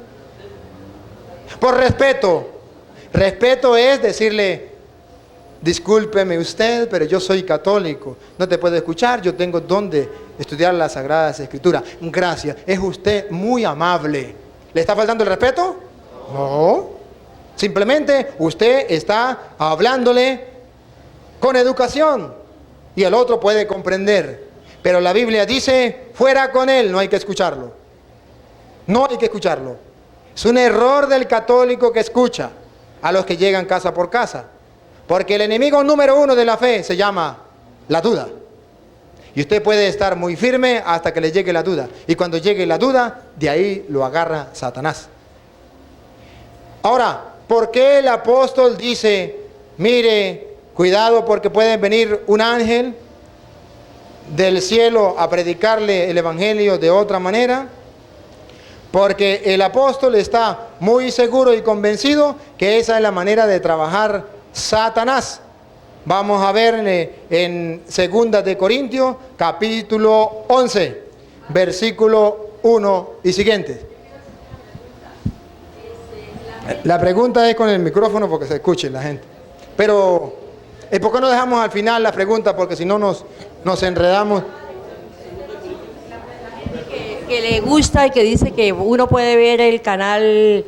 Por respeto. Respeto es decirle, discúlpeme usted, pero yo soy católico, no te puedo escuchar, yo tengo donde estudiar las Sagradas Escrituras. Gracias, es usted muy amable. ¿Le está faltando el respeto? No. Simplemente usted está hablándole con educación y el otro puede comprender. Pero la Biblia dice, fuera con él, no hay que escucharlo. No hay que escucharlo. Es un error del católico que escucha a los que llegan casa por casa. Porque el enemigo número uno de la fe se llama la duda. Y usted puede estar muy firme hasta que le llegue la duda. Y cuando llegue la duda, de ahí lo agarra Satanás. Ahora, ¿por qué el apóstol dice, mire, cuidado porque puede venir un ángel del cielo a predicarle el evangelio de otra manera? Porque el apóstol está muy seguro y convencido que esa es la manera de trabajar Satanás. Vamos a ver en 2 de Corintios, capítulo 11, versículo 1 y siguientes. La pregunta es con el micrófono porque se escuche la gente. Pero, ¿por qué no dejamos al final la pregunta? Porque si no nos enredamos. Que le gusta y que dice que uno puede ver el canal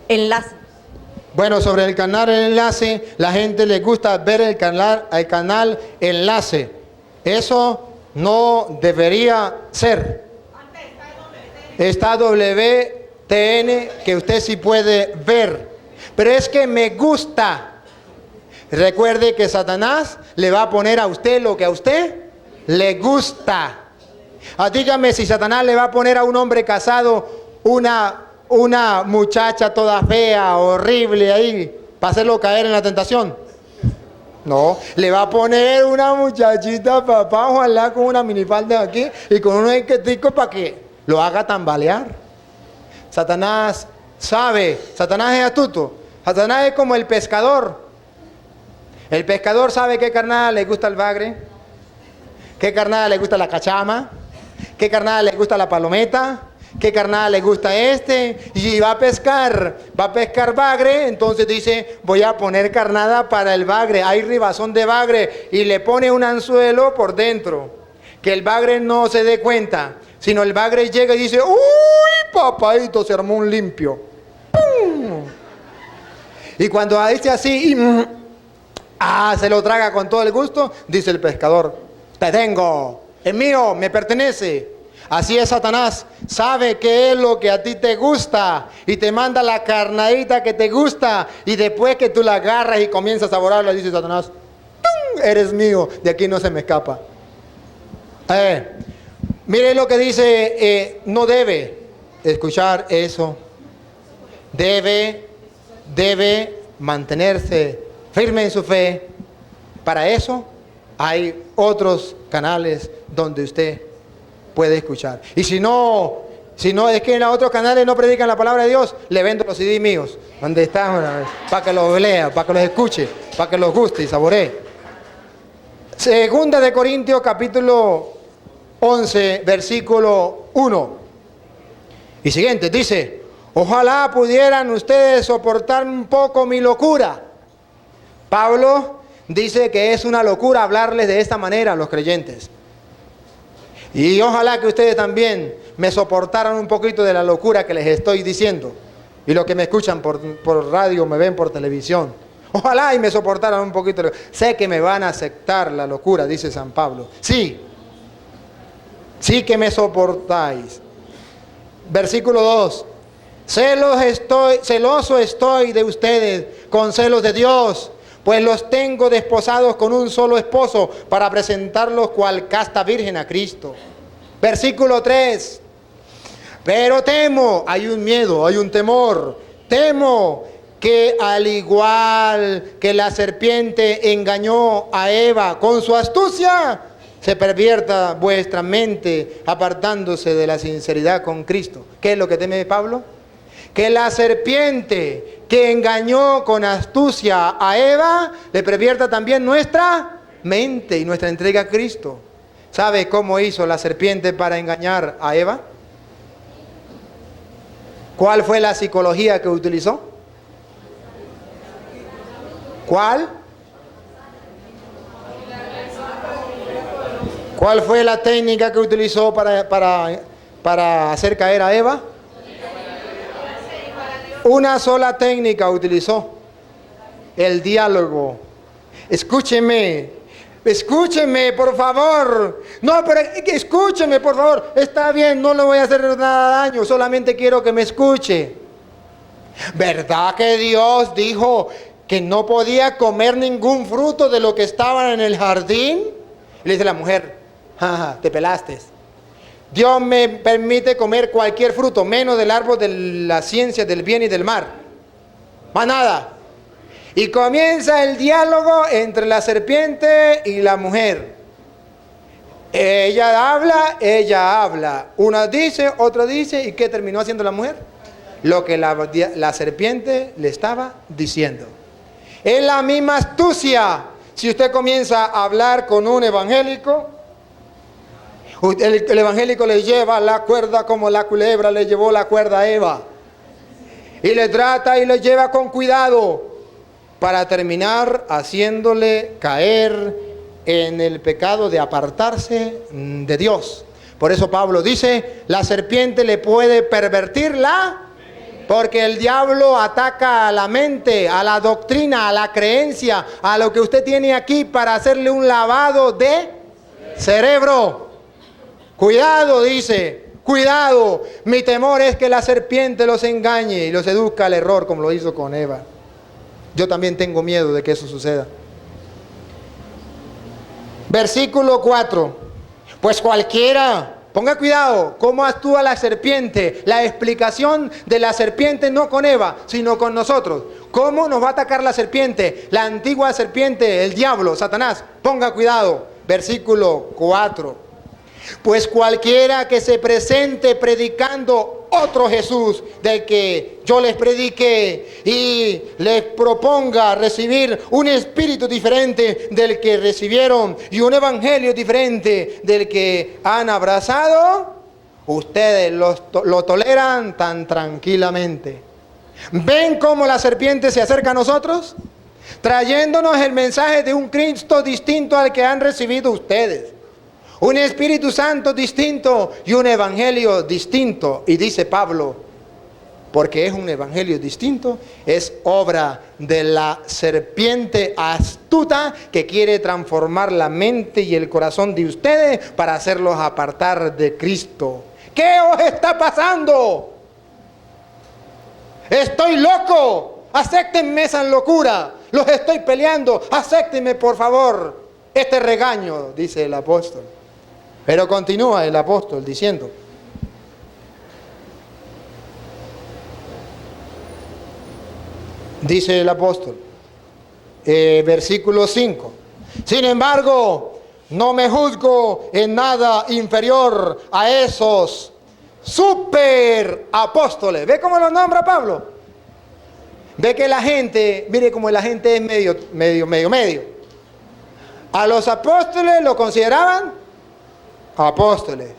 Enlace. Bueno, sobre el canal Enlace, la gente le gusta ver el canal Enlace. Eso no debería ser. Está WTN, que usted sí puede ver. Pero es que me gusta. Recuerde que Satanás le va a poner a usted lo que a usted le gusta. Dígame si Satanás le va a poner a un hombre casado una muchacha toda fea, horrible ahí, para hacerlo caer en la tentación. No, le va a poner una muchachita, papá, ojalá con una minifalda aquí y con unos enqueticos para que lo haga tambalear. Satanás sabe, Satanás es astuto. Satanás es como el pescador. El pescador sabe qué carnada le gusta el bagre, qué carnada le gusta la cachama, qué carnada le gusta la palometa, qué carnada le gusta y va a pescar bagre. Entonces dice, voy a poner carnada para el bagre, hay ribazón de bagre, y le pone un anzuelo por dentro, que el bagre no se dé cuenta, sino el bagre llega y dice, uy, papadito, se armó un limpio. ¡Pum! Y cuando dice así, se lo traga con todo el gusto, dice el pescador, te tengo, es mío, me pertenece. Así es Satanás, sabe qué es lo que a ti te gusta y te manda la carnadita que te gusta, y después que tú la agarras y comienzas a saborearla, dice Satanás, ¡tum! Eres mío, de aquí no se me escapa. Mire lo que dice, no debe escuchar eso, debe mantenerse firme en su fe, Para eso hay otros canales donde usted puede escuchar. Y si no es que en los otros canales no predican la palabra de Dios, le vendo los CD míos, donde están, para que los lea, para que los escuche, para que los guste y saboree. Segunda de Corintios capítulo 11, versículo 1 y siguiente, dice: ojalá pudieran ustedes soportar un poco mi locura. Pablo dice que es una locura hablarles de esta manera a los creyentes. Y ojalá que ustedes también me soportaran un poquito de la locura que les estoy diciendo. Y los que me escuchan por radio, me ven por televisión. Ojalá y me soportaran un poquito. Sé que me van a aceptar la locura, dice San Pablo. Sí que me soportáis. Versículo 2. Celoso estoy de ustedes con celos de Dios, pues los tengo desposados con un solo esposo para presentarlos cual casta virgen a Cristo. Versículo 3. Pero temo, hay un miedo, hay un temor, temo que al igual que la serpiente engañó a Eva con su astucia, se pervierta vuestra mente apartándose de la sinceridad con Cristo. ¿Qué es lo que teme Pablo? Que la serpiente que engañó con astucia a Eva, le pervierta también nuestra mente y nuestra entrega a Cristo. ¿Sabe cómo hizo la serpiente para engañar a Eva? ¿Cuál fue la psicología que utilizó? ¿Cuál? ¿Cuál fue la técnica que utilizó para hacer caer a Eva? Una sola técnica utilizó: el diálogo. Escúcheme, por favor. No, pero escúcheme, por favor. Está bien, no le voy a hacer nada daño, solamente quiero que me escuche. ¿Verdad que Dios dijo que no podía comer ningún fruto de lo que estaba en el jardín? Y le dice la mujer: jaja, te pelaste. Dios me permite comer cualquier fruto, menos del árbol de la ciencia del bien y del mal. Más nada. Y comienza el diálogo entre la serpiente y la mujer. Ella habla. Una dice, otra dice. ¿Y qué terminó haciendo la mujer? Lo que la serpiente le estaba diciendo. Es la misma astucia. Si usted comienza a hablar con un evangélico, el evangélico le lleva la cuerda como la culebra le llevó la cuerda a Eva. Y le trata y le lleva con cuidado para terminar haciéndole caer en el pecado de apartarse de Dios. Por eso Pablo dice, la serpiente le puede pervertirla, porque el diablo ataca a la mente, a la doctrina, a la creencia, a lo que usted tiene aquí para hacerle un lavado de cerebro. Cuidado, dice, cuidado. Mi temor es que la serpiente los engañe y los seduzca al error como lo hizo con Eva. Yo también tengo miedo de que eso suceda. Versículo 4. Pues cualquiera, ponga cuidado, cómo actúa la serpiente. La explicación de la serpiente no con Eva, sino con nosotros. ¿Cómo nos va a atacar la serpiente? La antigua serpiente, el diablo, Satanás. Ponga cuidado. Versículo 4. Pues cualquiera que se presente predicando otro Jesús del que yo les prediqué y les proponga recibir un espíritu diferente del que recibieron y un evangelio diferente del que han abrazado, ustedes lo toleran tan tranquilamente. ¿Ven cómo la serpiente se acerca a nosotros? Trayéndonos el mensaje de un Cristo distinto al que han recibido ustedes. Un Espíritu Santo distinto y un evangelio distinto. Y dice Pablo, porque es un evangelio distinto, es obra de la serpiente astuta que quiere transformar la mente y el corazón de ustedes para hacerlos apartar de Cristo. ¿Qué os está pasando? Estoy loco. Acéptenme esa locura. Los estoy peleando. Acéptenme, por favor, este regaño, dice el apóstol. Pero continúa el apóstol diciendo, dice el apóstol, versículo 5, Sin embargo, no me juzgo en nada inferior a esos super apóstoles. ¿Ve cómo los nombra Pablo? Ve que la gente, mire cómo la gente es medio. A los apóstoles lo consideraban apóstoles.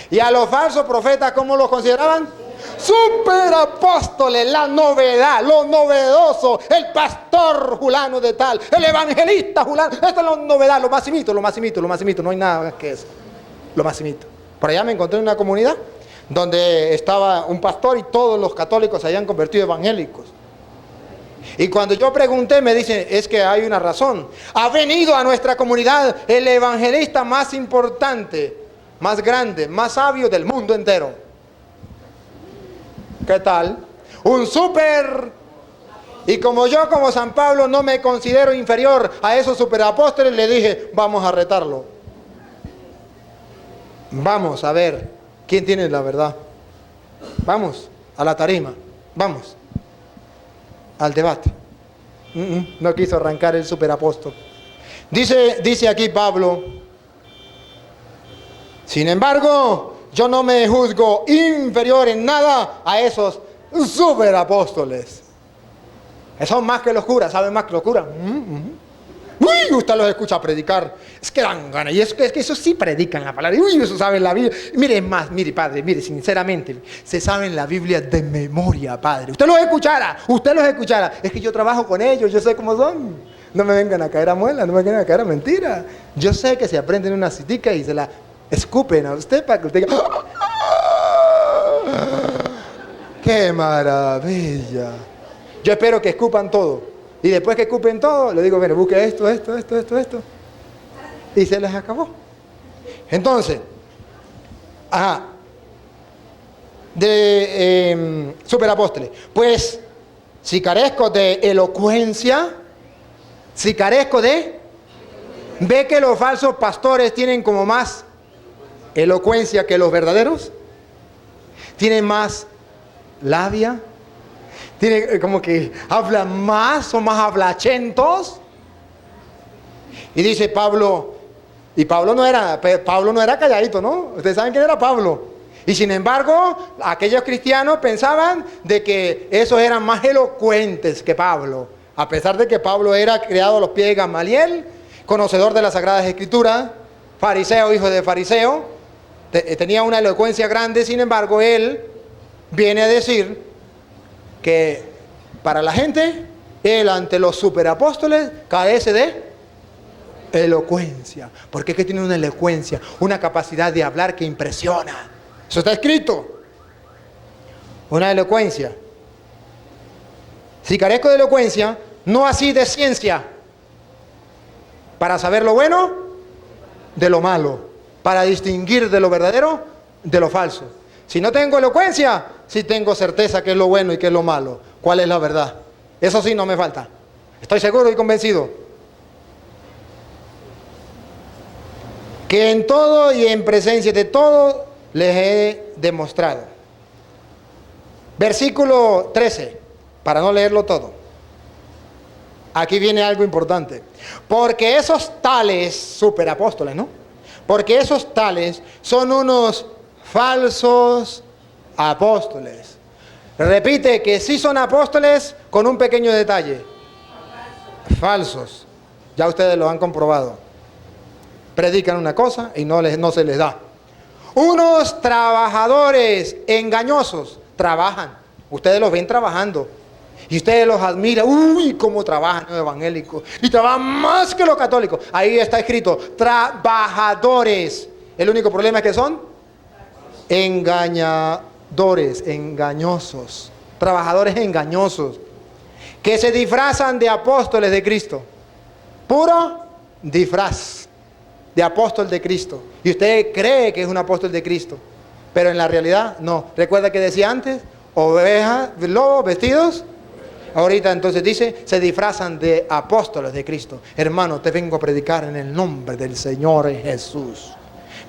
Y a los falsos profetas, ¿cómo los consideraban? Super apóstoles, la novedad, lo novedoso, el pastor fulano de tal, el evangelista fulano. Esto es la novedad, lo maximito, no hay nada más que eso. Lo maximito. Por allá me encontré en una comunidad donde estaba un pastor y todos los católicos se habían convertido evangélicos. Y cuando yo pregunté, me dicen, es que hay una razón. Ha venido a nuestra comunidad el evangelista más importante, más grande, más sabio del mundo entero. ¿Qué tal? Un súper. Y como yo, como San Pablo, no me considero inferior a esos superapóstoles, le dije, vamos a retarlo. Vamos a ver quién tiene la verdad. Vamos a la tarima. Vamos al debate. No quiso arrancar el superapóstol. Dice aquí Pablo, sin embargo, yo no me juzgo inferior en nada a esos superapóstoles. Son más que los curas, ¿saben más que los curas? Uy, usted los escucha predicar, es que dan ganas, y es que eso sí predican la palabra, uy, eso saben la Biblia. Mire más, mire padre, mire, sinceramente, se saben la Biblia de memoria, padre. Usted los escuchara, es que yo trabajo con ellos, yo sé cómo son. No me vengan a caer a muela, no me vengan a caer a mentira. Yo sé que se aprenden una citica y se la escupen a usted para que usted diga, ¡qué maravilla! Yo espero que escupan todo. Y después que escupen todo, le digo, mire, busque esto. Y se les acabó. Entonces, superapóstoles. Pues, si carezco de elocuencia, ve que los falsos pastores tienen como más elocuencia que los verdaderos. Tienen más labia. Tiene como que hablan más, son más hablachentos. Y dice Pablo, y Pablo no era calladito, ¿no? Ustedes saben quién era Pablo. Y sin embargo, aquellos cristianos pensaban de que esos eran más elocuentes que Pablo. A pesar de que Pablo era criado a los pies de Gamaliel, conocedor de las Sagradas Escrituras, fariseo, hijo de fariseo, tenía una elocuencia grande. Sin embargo, él viene a decir que para la gente, él ante los superapóstoles carece de elocuencia. Porque es que tiene una elocuencia, una capacidad de hablar que impresiona. Eso está escrito. Una elocuencia. Si carezco de elocuencia, no así de ciencia, para saber lo bueno de lo malo, para distinguir de lo verdadero de lo falso. Si no tengo elocuencia, sí tengo certeza que es lo bueno y que es lo malo. ¿Cuál es la verdad? Eso sí no me falta. Estoy seguro y convencido. Que en todo y en presencia de todo les he demostrado. Versículo 13, para no leerlo todo. Aquí viene algo importante. Porque esos tales superapóstoles, ¿no? Porque esos tales son unos falsos apóstoles. Repite que sí son apóstoles con un pequeño detalle. Falsos. Ya ustedes lo han comprobado. Predican una cosa y no se les da. Unos trabajadores engañosos. Trabajan. Ustedes los ven trabajando. Y ustedes los admiran. Uy, cómo trabajan los evangélicos. Y trabajan más que los católicos. Ahí está escrito. Trabajadores. El único problema es que son engañadores, engañosos, trabajadores engañosos, que se disfrazan de apóstoles de Cristo. Puro disfraz de apóstol de Cristo. Y usted cree que es un apóstol de Cristo, pero en la realidad no. ¿Recuerda que decía antes? Ovejas, lobos vestidos. Ahorita entonces dice, se disfrazan de apóstoles de Cristo. Hermano, te vengo a predicar en el nombre del Señor Jesús.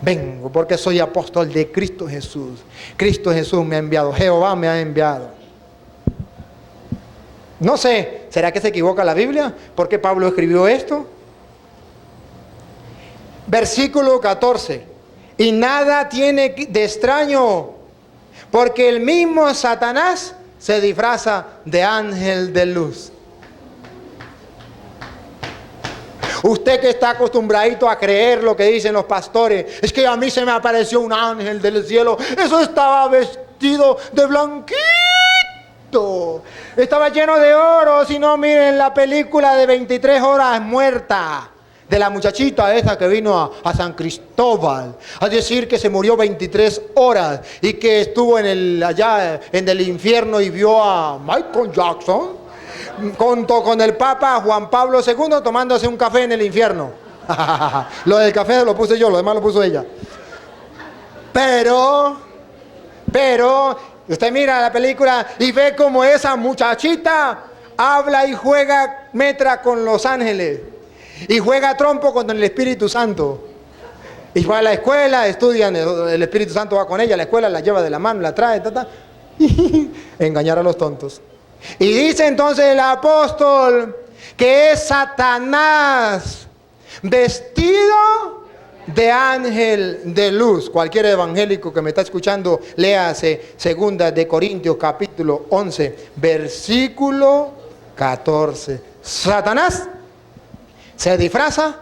Vengo porque soy apóstol de Cristo Jesús. Cristo Jesús me ha enviado. Jehová me ha enviado. No sé, ¿será que se equivoca la Biblia? ¿Por qué Pablo escribió esto? Versículo 14. Y nada tiene de extraño, porque el mismo Satanás se disfraza de ángel de luz. Usted que está acostumbradito a creer lo que dicen los pastores, es que a mí se me apareció un ángel del cielo, eso estaba vestido de blanquito, estaba lleno de oro. Si no, miren la película de 23 horas muerta, de la muchachita esa que vino a San Cristóbal a decir que se murió 23 horas y que estuvo allá en el infierno y vio a Michael Jackson junto con el Papa Juan Pablo II tomándose un café en el infierno. Lo del café lo puse yo, lo demás lo puso ella. Pero, usted mira la película y ve como esa muchachita habla y juega metra con los ángeles. Y juega trompo con el Espíritu Santo. Y va a la escuela, estudian, el Espíritu Santo va con ella a la escuela, la lleva de la mano, la trae, engañar a los tontos. Y dice entonces el apóstol que es Satanás vestido de ángel de luz. Cualquier evangélico que me está escuchando, léase 2 de Corintios capítulo 11, versículo 14. Satanás se disfraza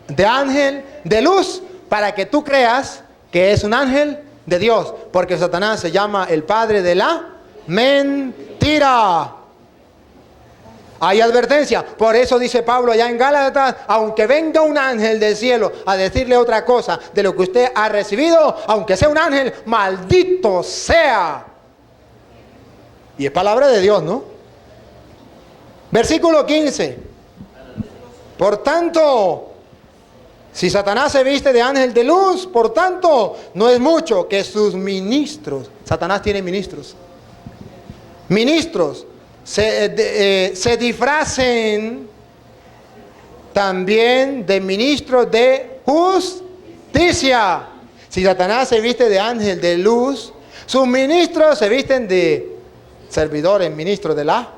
de ángel de luz para que tú creas que es un ángel de Dios, porque Satanás se llama el padre de la mentira. Hay advertencia. Por eso dice Pablo allá en Gálatas: aunque venga un ángel del cielo a decirle otra cosa de lo que usted ha recibido, aunque sea un ángel, maldito sea. Y es palabra de Dios, ¿no? Versículo 15. Por tanto, si Satanás se viste de ángel de luz, por tanto, no es mucho que sus ministros, Satanás tiene ministros, se disfracen también de ministros de justicia. Si Satanás se viste de ángel de luz, sus ministros se visten de servidores, ministros de la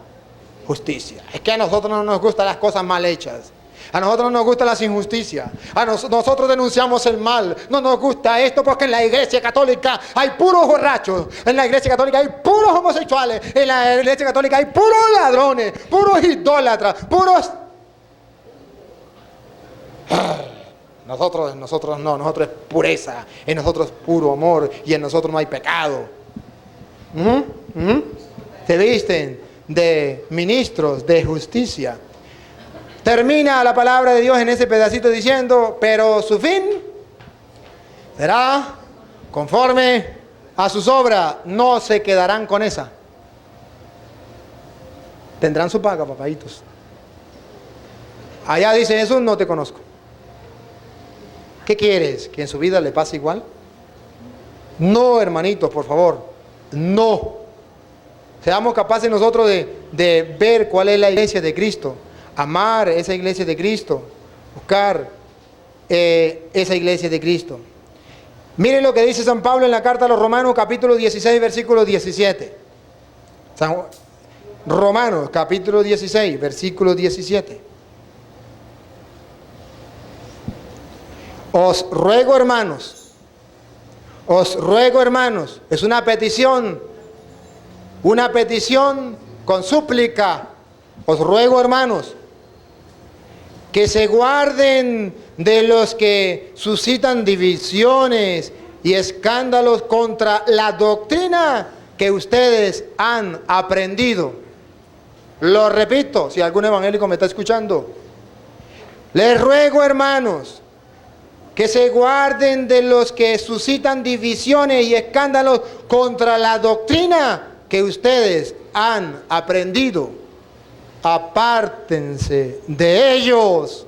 justicia. Es que a nosotros no nos gustan las cosas mal hechas. A nosotros no nos gusta las injusticias. Nosotros denunciamos el mal. No nos gusta esto porque en la iglesia católica hay puros borrachos. En la iglesia católica hay puros homosexuales. En la iglesia católica hay puros ladrones, puros idólatras, puros... Nosotros no, nosotros es pureza. En nosotros es puro amor y en nosotros no hay pecado. Se visten de ministros de justicia. Termina la palabra de Dios en ese pedacito diciendo: pero su fin será conforme a sus obras. No se quedarán con esa. Tendrán su paga, papaditos. Allá dice Jesús: no te conozco. ¿Qué quieres? ¿Que en su vida le pase igual? No, hermanitos, por favor. No. Seamos capaces nosotros de ver cuál es la iglesia de Cristo. Amar esa iglesia de Cristo, buscar esa iglesia de Cristo. Miren lo que dice San Pablo en la carta a los Romanos, capítulo 16, versículo 17. Romanos, capítulo 16, versículo 17. Os ruego, hermanos, es una petición con súplica. Os ruego, hermanos, que se guarden de los que suscitan divisiones y escándalos contra la doctrina que ustedes han aprendido. Lo repito, si algún evangélico me está escuchando. Les ruego, hermanos, que se guarden de los que suscitan divisiones y escándalos contra la doctrina que ustedes han aprendido. Apártense de ellos,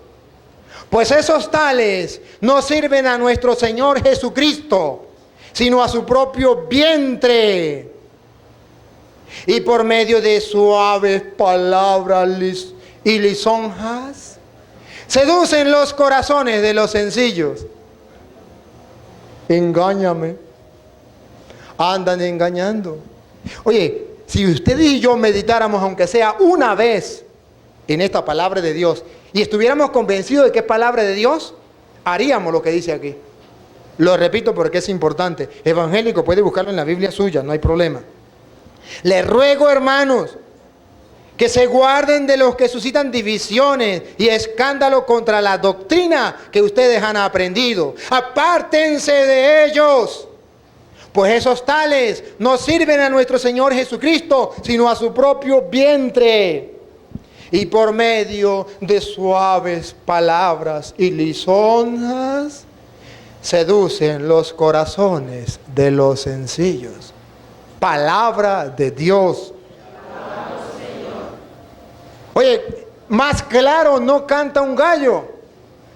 pues esos tales no sirven a nuestro Señor Jesucristo, sino a su propio vientre, y por medio de suaves palabras y lisonjas seducen los corazones de los sencillos. Engáñame, andan engañando. Oye, si ustedes y yo meditáramos, aunque sea una vez, en esta palabra de Dios, y estuviéramos convencidos de que es palabra de Dios, haríamos lo que dice aquí. Lo repito porque es importante. Evangélico, puede buscarlo en la Biblia suya, no hay problema. Les ruego, hermanos, que se guarden de los que suscitan divisiones y escándalo contra la doctrina que ustedes han aprendido. Apártense de ellos, pues esos tales no sirven a nuestro Señor Jesucristo, sino a su propio vientre. Y por medio de suaves palabras y lisonjas, seducen los corazones de los sencillos. Palabra de Dios. Oye, más claro no canta un gallo.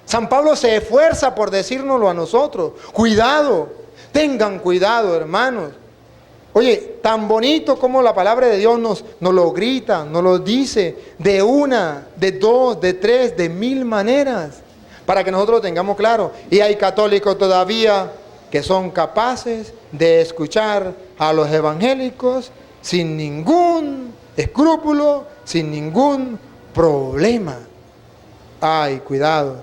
San Pablo se esfuerza por decírnoslo a nosotros. Cuidado, tengan cuidado, hermanos. Oye, tan bonito como la palabra de Dios nos lo grita, nos lo dice de una, de dos, de tres, de mil maneras, para que nosotros lo tengamos claro. Y hay católicos todavía que son capaces de escuchar a los evangélicos sin ningún escrúpulo, sin ningún problema. Ay, cuidado.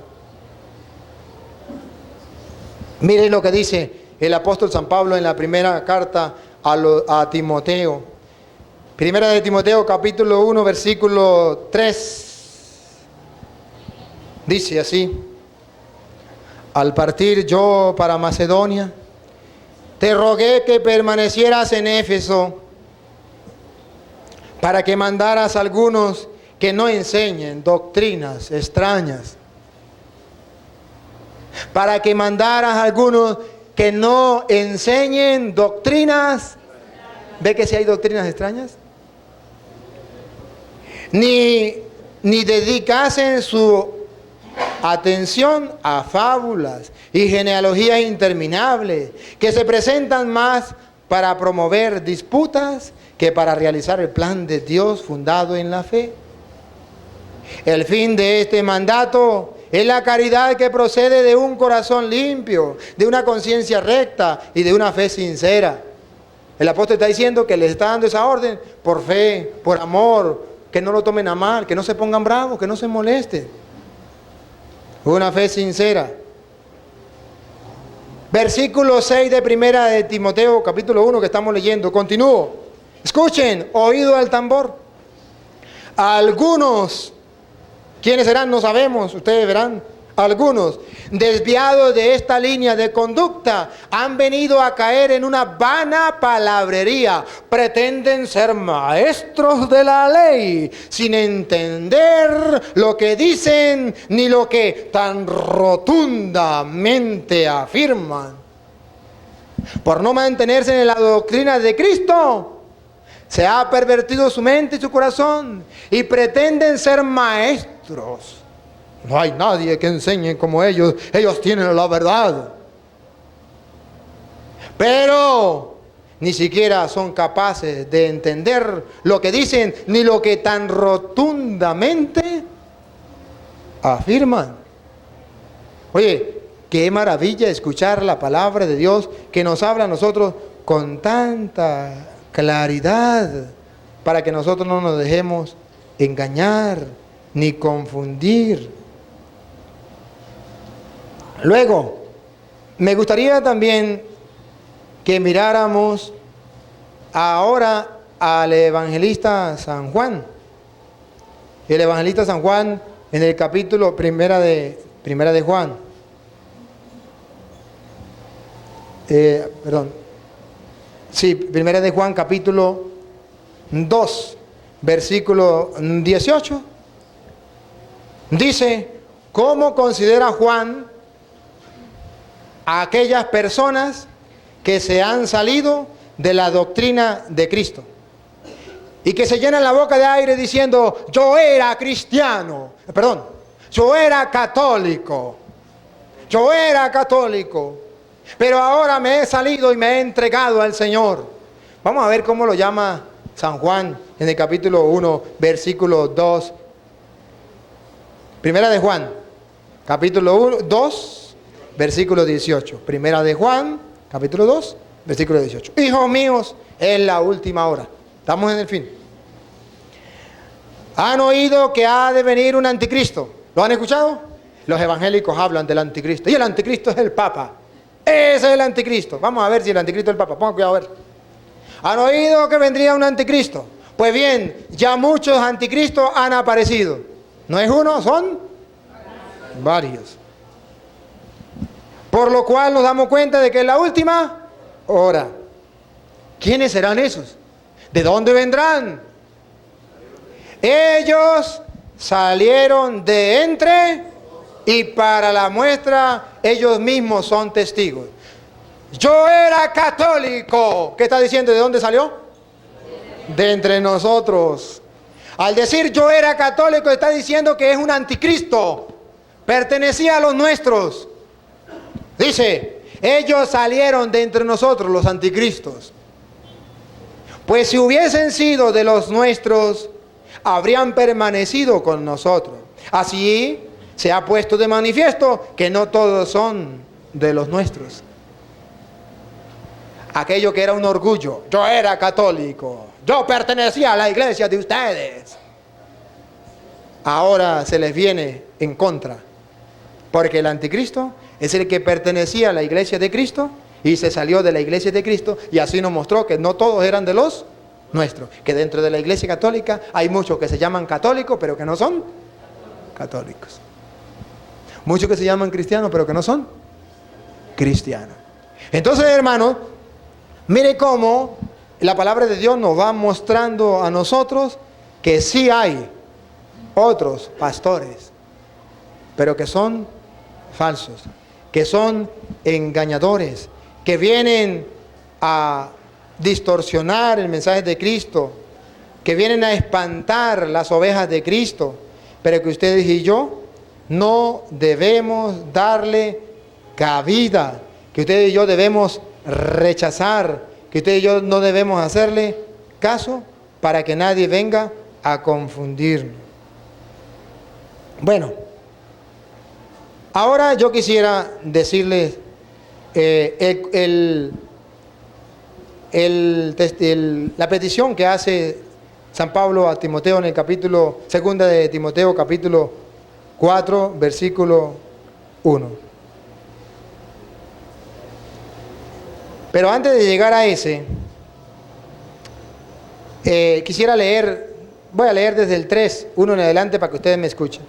Miren lo que dice el apóstol San Pablo en la primera carta a Timoteo. Primera de Timoteo, capítulo 1, versículo 3. Dice así: al partir yo para Macedonia, te rogué que permanecieras en Éfeso, para que mandaras a algunos que no enseñen doctrinas extrañas. Para que mandaras a algunos que no enseñen doctrinas. ¿Ve que si hay doctrinas extrañas? Ni dedicasen su atención a fábulas y genealogías interminables, que se presentan más para promover disputas que para realizar el plan de Dios fundado en la fe. El fin de este mandato es la caridad que procede de un corazón limpio, de una conciencia recta y de una fe sincera. El apóstol está diciendo que les está dando esa orden por fe, por amor, que no lo tomen a mal, que no se pongan bravos, que no se molesten. Una fe sincera. Versículo 6 de primera de Timoteo, capítulo 1 que estamos leyendo. Continúo. Escuchen, oído al tambor. Algunos, ¿quiénes serán? No sabemos, ustedes verán. Algunos, desviados de esta línea de conducta, han venido a caer en una vana palabrería. Pretenden ser maestros de la ley, sin entender lo que dicen ni lo que tan rotundamente afirman. Por no mantenerse en la doctrina de Cristo, se ha pervertido su mente y su corazón, y pretenden ser maestros. No hay nadie que enseñe como ellos. Ellos tienen la verdad. Pero ni siquiera son capaces de entender lo que dicen, ni lo que tan rotundamente afirman. Oye, qué maravilla escuchar la palabra de Dios que nos habla a nosotros con tanta claridad, para que nosotros no nos dejemos engañar ni confundir. Luego, me gustaría también que miráramos ahora al evangelista San Juan. El evangelista San Juan en el capítulo primera de Juan. Primera de Juan, capítulo 2, versículo 18. Dice: ¿cómo considera Juan a aquellas personas que se han salido de la doctrina de Cristo y que se llenan la boca de aire diciendo: yo era cristiano, yo era católico, pero ahora me he salido y me he entregado al Señor? Vamos a ver cómo lo llama San Juan en el capítulo 1, versículo 2. Primera de Juan, capítulo 2, versículo 18. Primera de Juan, capítulo 2, versículo 18. Hijos míos, es la última hora. Estamos en el fin. Han oído que ha de venir un anticristo. ¿Lo han escuchado? los evangélicos hablan del anticristo. Y el anticristo es el Papa. Ese es el anticristo. Vamos a ver si el anticristo es el Papa. Pongan cuidado a ver. ¿Han oído que vendría un anticristo? Pues bien, ya muchos anticristos han aparecido. No es uno, son varios. Por lo cual nos damos cuenta de que es la última hora. ¿Quiénes serán esos? ¿De dónde vendrán? Ellos salieron de entre y para la muestra ellos mismos son testigos. Yo era católico. ¿Qué está diciendo? ¿De dónde salió? De entre nosotros. Al decir yo era católico está diciendo que es un anticristo. Pertenecía a los nuestros. Dice, ellos salieron de entre nosotros, los anticristos. Pues si hubiesen sido de los nuestros, habrían permanecido con nosotros. Así se ha puesto de manifiesto que no todos son de los nuestros. Aquello que era un orgullo, yo era católico, yo pertenecía a la iglesia de ustedes, ahora se les viene en contra, porque el anticristo es el que pertenecía a la iglesia de Cristo y se salió de la iglesia de Cristo, y así nos mostró que no todos eran de los nuestros, que dentro de la iglesia católica hay muchos que se llaman católicos pero que no son católicos, muchos que se llaman cristianos pero que no son cristianos. Entonces, hermanos, mire cómo la palabra de Dios nos va mostrando a nosotros que sí hay otros pastores, pero que son falsos, que son engañadores, que vienen a distorsionar el mensaje de Cristo, que vienen a espantar las ovejas de Cristo, pero que ustedes y yo no debemos darle cabida, que ustedes y yo debemos rechazar, que usted y yo no debemos hacerle caso para que nadie venga a confundirnos. Bueno, ahora yo quisiera decirles la petición que hace San Pablo a Timoteo en el capítulo 2 de Timoteo, capítulo 4, versículo 1. Pero antes de llegar a ese, quisiera leer, voy a leer desde el 3, 1 en adelante para que ustedes me escuchen.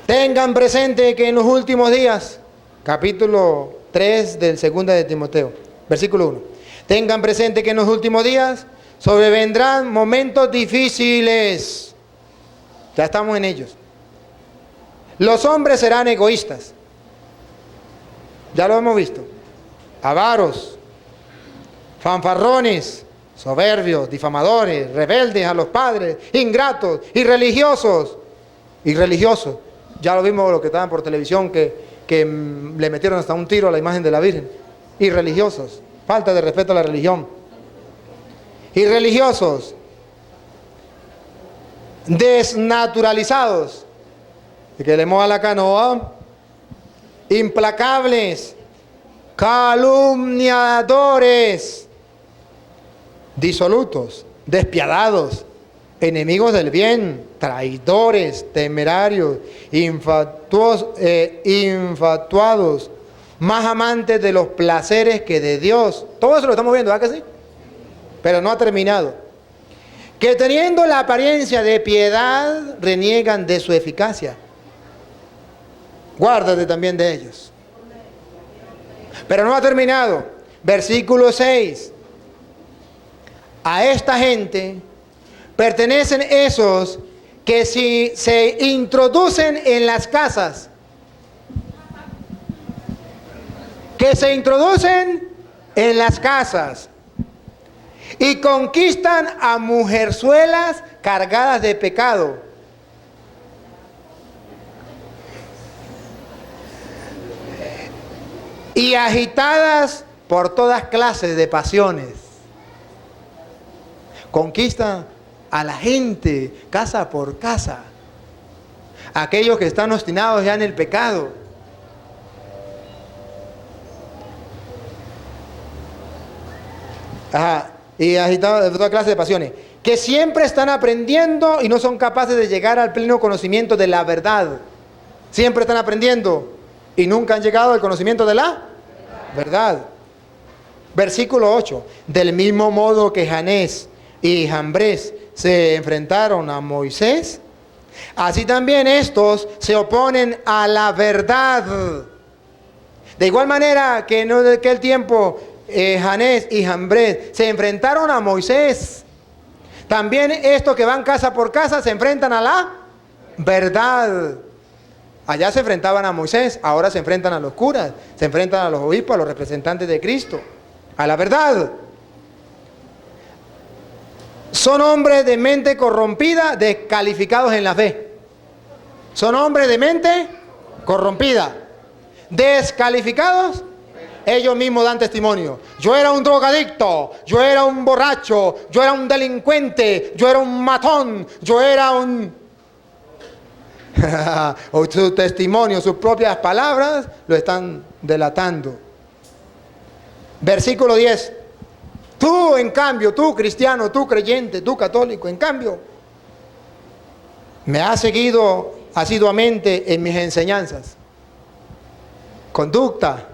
Tengan presente que en los últimos días, capítulo 3 del 2 de Timoteo, versículo 1. Tengan presente que en los últimos días sobrevendrán momentos difíciles. Ya estamos en ellos. Los hombres serán egoístas. Ya lo hemos visto. Avaros, fanfarrones, soberbios, difamadores, rebeldes a los padres, ingratos, irreligiosos. Ya lo vimos lo que estaban por televisión que le metieron hasta un tiro a la imagen de la Virgen. Irreligiosos, falta de respeto a la religión. Irreligiosos, desnaturalizados, que le moja la canoa, implacables, calumniadores, disolutos, despiadados, enemigos del bien, traidores, temerarios, infatuados, más amantes de los placeres que de Dios. Todo eso lo estamos viendo, ¿verdad que sí? Pero no ha terminado. Que teniendo la apariencia de piedad, reniegan de su eficacia. Guárdate también de ellos. Pero no ha terminado. Versículo 6. A esta gente pertenecen esos que si se introducen en las casas, y conquistan a mujerzuelas cargadas de pecado. Y agitadas por todas clases de pasiones. Conquistan a la gente casa por casa. Aquellos que están obstinados ya en el pecado. Y agitados de toda clase de pasiones. Que siempre están aprendiendo y no son capaces de llegar al pleno conocimiento de la verdad. Siempre están aprendiendo y nunca han llegado al conocimiento de la verdad. Versículo 8. Del mismo modo que Janés y Jambres se enfrentaron a Moisés, así también estos se oponen a la verdad. De igual manera que en aquel tiempo Janés y Jambres se enfrentaron a Moisés, también estos que van casa por casa se enfrentan a la verdad. Allá se enfrentaban a Moisés, ahora se enfrentan a los curas, se enfrentan a los obispos, a los representantes de Cristo, a la verdad. Son hombres de mente corrompida, descalificados en la fe. Son hombres de mente corrompida, descalificados. Ellos mismos dan testimonio. Yo era un drogadicto, yo era un borracho, yo era un delincuente, yo era un matón, yo era un... o su testimonio, sus propias palabras lo están delatando. Versículo 10. Tú, en cambio, tú cristiano, tú creyente, tú católico, en cambio, me has seguido asiduamente en mis enseñanzas, conducta,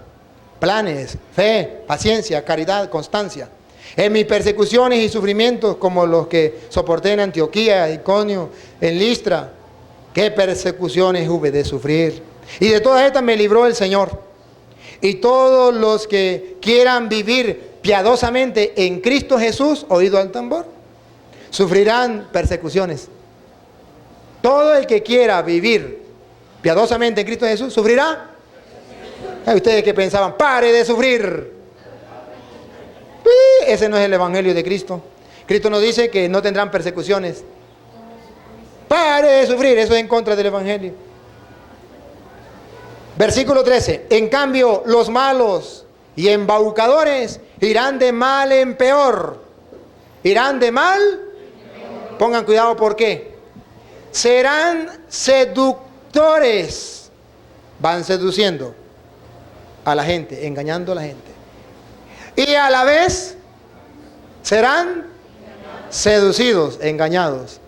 planes, fe, paciencia, caridad, constancia. En mis persecuciones y sufrimientos como los que soporté en Antioquía, Iconio, en Listra. ¿Qué persecuciones hube de sufrir? Y de todas estas me libró el Señor. Y todos los que quieran vivir piadosamente en Cristo Jesús, oído al tambor, sufrirán persecuciones. Todo el que quiera vivir piadosamente en Cristo Jesús, sufrirá. Ustedes que pensaban, pare de sufrir. Ese no es el Evangelio de Cristo. Cristo nos dice que no tendrán persecuciones. Pare de sufrir, eso es en contra del Evangelio. Versículo 13. En cambio, los malos y embaucadores irán de mal en peor. Irán de mal. Pongan cuidado, ¿por qué? Serán seductores. Van seduciendo a la gente, engañando a la gente. Y a la vez serán seducidos, engañados.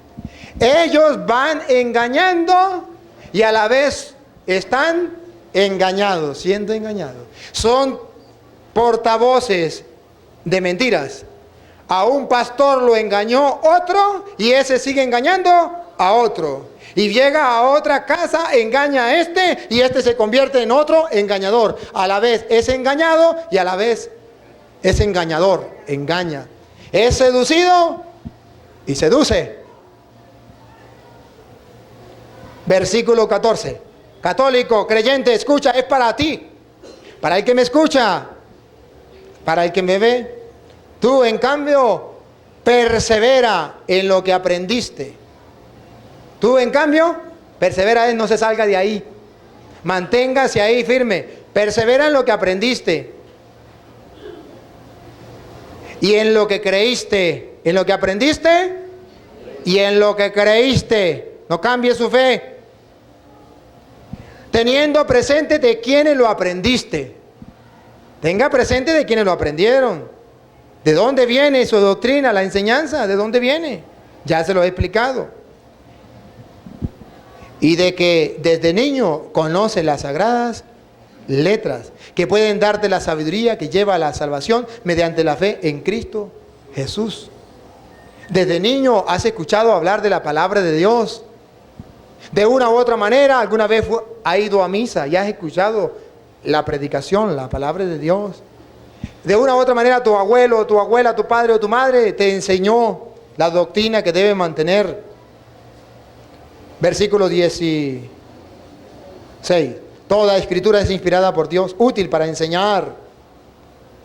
Ellos van engañando y a la vez están engañados, siendo engañados. Son portavoces de mentiras. A un pastor lo engañó otro y ese sigue engañando a otro. Y llega a otra casa, engaña a este y este se convierte en otro engañador. A la vez es engañado y a la vez es engañador, engaña. Es seducido y seduce. Versículo 14. Católico, creyente, escucha, es para ti. Para el que me escucha. Para el que me ve. Tú, en cambio, persevera en lo que aprendiste. Tú, en cambio, persevera, no se salga de ahí. Manténgase ahí firme. Persevera en lo que aprendiste. Y en lo que creíste. En lo que aprendiste y en lo que creíste. No cambie su fe. Teniendo presente de quienes lo aprendiste. Tenga presente de quienes lo aprendieron. ¿De dónde viene su doctrina, la enseñanza? ¿De dónde viene? Ya se lo he explicado. Y de que desde niño conoce las sagradas letras que pueden darte la sabiduría que lleva a la salvación mediante la fe en Cristo Jesús. Desde niño has escuchado hablar de la palabra de Dios. De una u otra manera, alguna vez has ido a misa y has escuchado la predicación, la palabra de Dios. De una u otra manera, tu abuelo, tu abuela, tu padre o tu madre te enseñó la doctrina que debe mantener. Versículo 16. Toda escritura es inspirada por Dios, útil para enseñar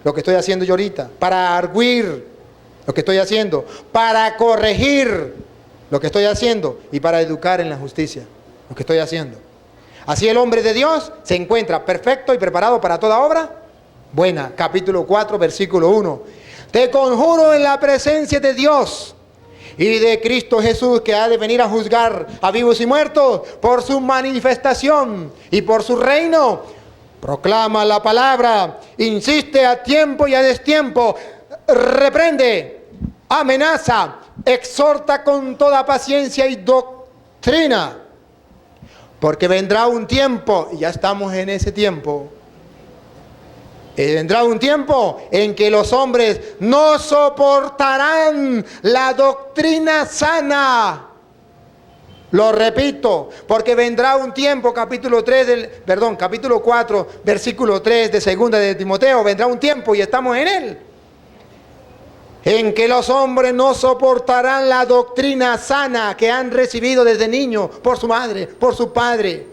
lo que estoy haciendo yo ahorita, para arguir lo que estoy haciendo, para corregir lo que estoy haciendo y para educar en la justicia lo que estoy haciendo. Así el hombre de Dios se encuentra perfecto y preparado para toda obra buena. Capítulo 4, versículo 1. Te conjuro en la presencia de Dios y de Cristo Jesús, que ha de venir a juzgar a vivos y muertos por su manifestación y por su reino. Proclama la palabra, insiste a tiempo y a destiempo, reprende, amenaza, exhorta con toda paciencia y doctrina. Porque vendrá un tiempo, y ya estamos en ese tiempo, vendrá un tiempo en que los hombres no soportarán la doctrina sana. Lo repito, porque vendrá un tiempo, capítulo 4, versículo 3 de segunda de Timoteo, vendrá un tiempo y estamos en él, en que los hombres no soportarán la doctrina sana que han recibido desde niños por su madre, por su padre,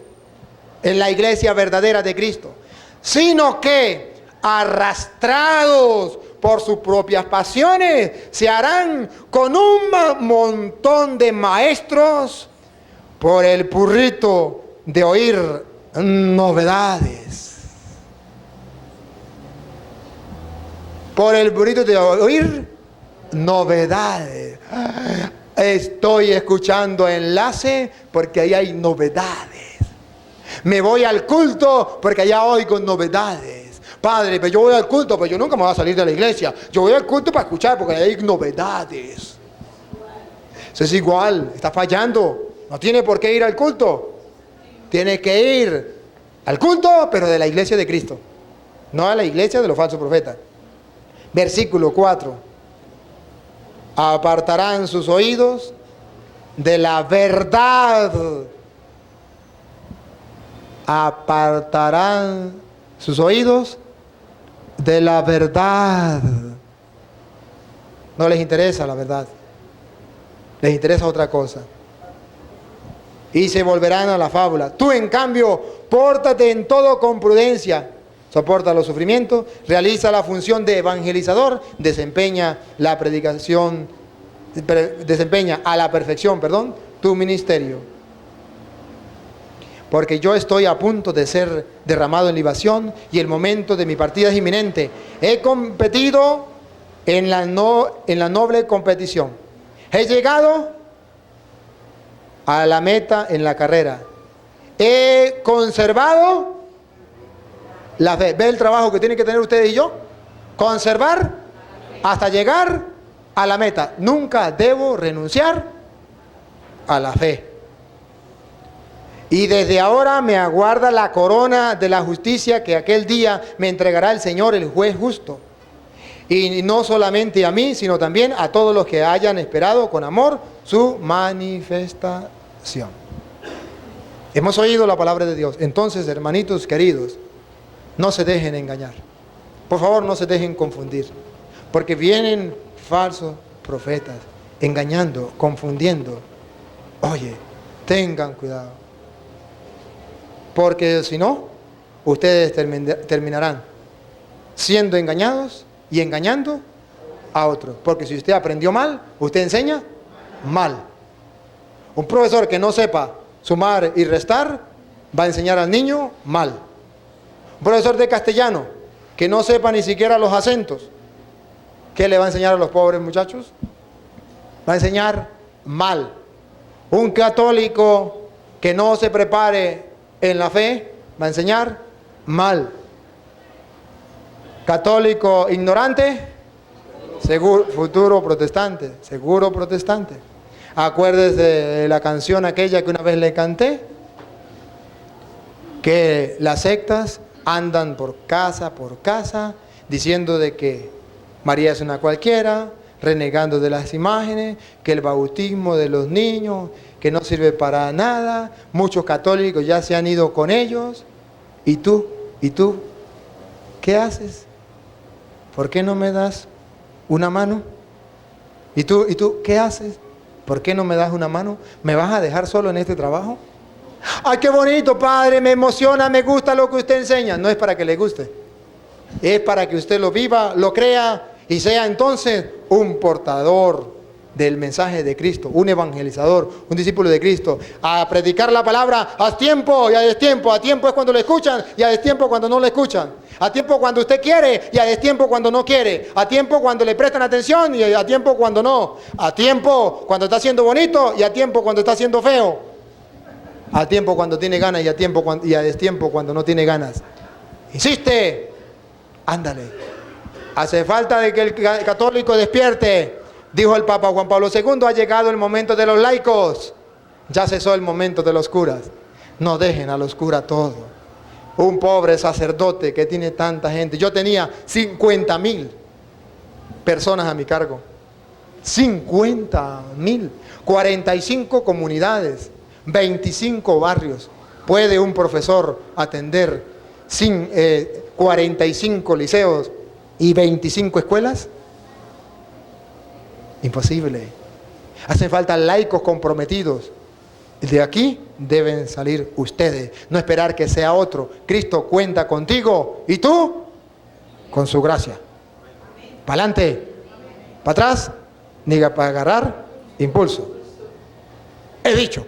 en la iglesia verdadera de Cristo, sino que arrastrados por sus propias pasiones se harán con un montón de maestros por el purrito de oír novedades. Por el purrito de oír novedades. Estoy escuchando enlace porque ahí hay novedades. Me voy al culto porque allá oigo novedades. Padre, pero yo voy al culto, pero yo nunca me voy a salir de la iglesia. Yo voy al culto para escuchar porque ahí hay novedades. Eso es igual, está fallando. No tiene por qué ir al culto. Tiene que ir al culto, pero de la iglesia de Cristo. No a la iglesia de los falsos profetas. Versículo 4. Apartarán sus oídos de la verdad. Apartarán sus oídos de la verdad. No les interesa la verdad. Les interesa otra cosa. Y se volverán a la fábula. Tú, en cambio, pórtate en todo con prudencia. Soporta los sufrimientos, realiza la función de evangelizador, desempeña a la perfección, tu ministerio. Porque yo estoy a punto de ser derramado en libación y el momento de mi partida es inminente. He competido en la noble competición. He llegado a la meta en la carrera. He conservado la fe. ¿Ve el trabajo que tienen que tener ustedes y yo? Conservar hasta llegar a la meta. Nunca debo renunciar a la fe. Y desde ahora me aguarda la corona de la justicia que aquel día me entregará el Señor, el juez justo. Y no solamente a mí, sino también a todos los que hayan esperado con amor su manifestación. Hemos oído la palabra de Dios. Entonces, hermanitos queridos, no se dejen engañar. Por favor, no se dejen confundir. Porque vienen falsos profetas, engañando, confundiendo. Oye, tengan cuidado. Porque si no, ustedes terminarán siendo engañados y engañando a otros. Porque si usted aprendió mal, usted enseña mal. Un profesor que no sepa sumar y restar va a enseñar al niño mal. Un profesor de castellano que no sepa ni siquiera los acentos, ¿qué le va a enseñar a los pobres muchachos? Va a enseñar mal. Un católico que no se prepare en la fe va a enseñar mal. Católico ignorante, seguro, futuro protestante, seguro protestante. Acuérdese de la canción aquella que una vez le canté, que las sectas andan por casa diciendo de que María es una cualquiera, renegando de las imágenes, que el bautismo de los niños, que no sirve para nada. Muchos católicos ya se han ido con ellos. ¿Y tú? ¿Qué haces? ¿Por qué no me das una mano? ¿Y tú qué haces? ¿Por qué no me das una mano? ¿Me vas a dejar solo en este trabajo? ¡Ay, qué bonito, padre! Me emociona, me gusta lo que usted enseña. No es para que le guste. Es para que usted lo viva, lo crea y sea entonces un portador del mensaje de Cristo, un evangelizador, un discípulo de Cristo. A predicar la palabra a tiempo y a destiempo. A tiempo es cuando lo escuchan y a destiempo cuando no lo escuchan. A tiempo cuando usted quiere y a destiempo cuando no quiere. A tiempo cuando le prestan atención y a tiempo cuando no. A tiempo cuando está siendo bonito y a tiempo cuando está siendo feo. A tiempo cuando tiene ganas y a destiempo cuando no tiene ganas. Insiste, ándale. Hace falta de que el católico despierte. Dijo el Papa Juan Pablo II, ha llegado el momento de los laicos. Ya cesó el momento de los curas. No dejen a la oscura todo. Un pobre sacerdote que tiene tanta gente. Yo tenía 50,000 personas a mi cargo. 50,000. 45 comunidades, 25 barrios. ¿Puede un profesor atender 45 liceos y 25 escuelas? Imposible. Hacen falta laicos comprometidos. De aquí deben salir ustedes, no esperar que sea otro. Cristo cuenta contigo y tú con su gracia. Para adelante, para atrás, ni para agarrar impulso. He dicho.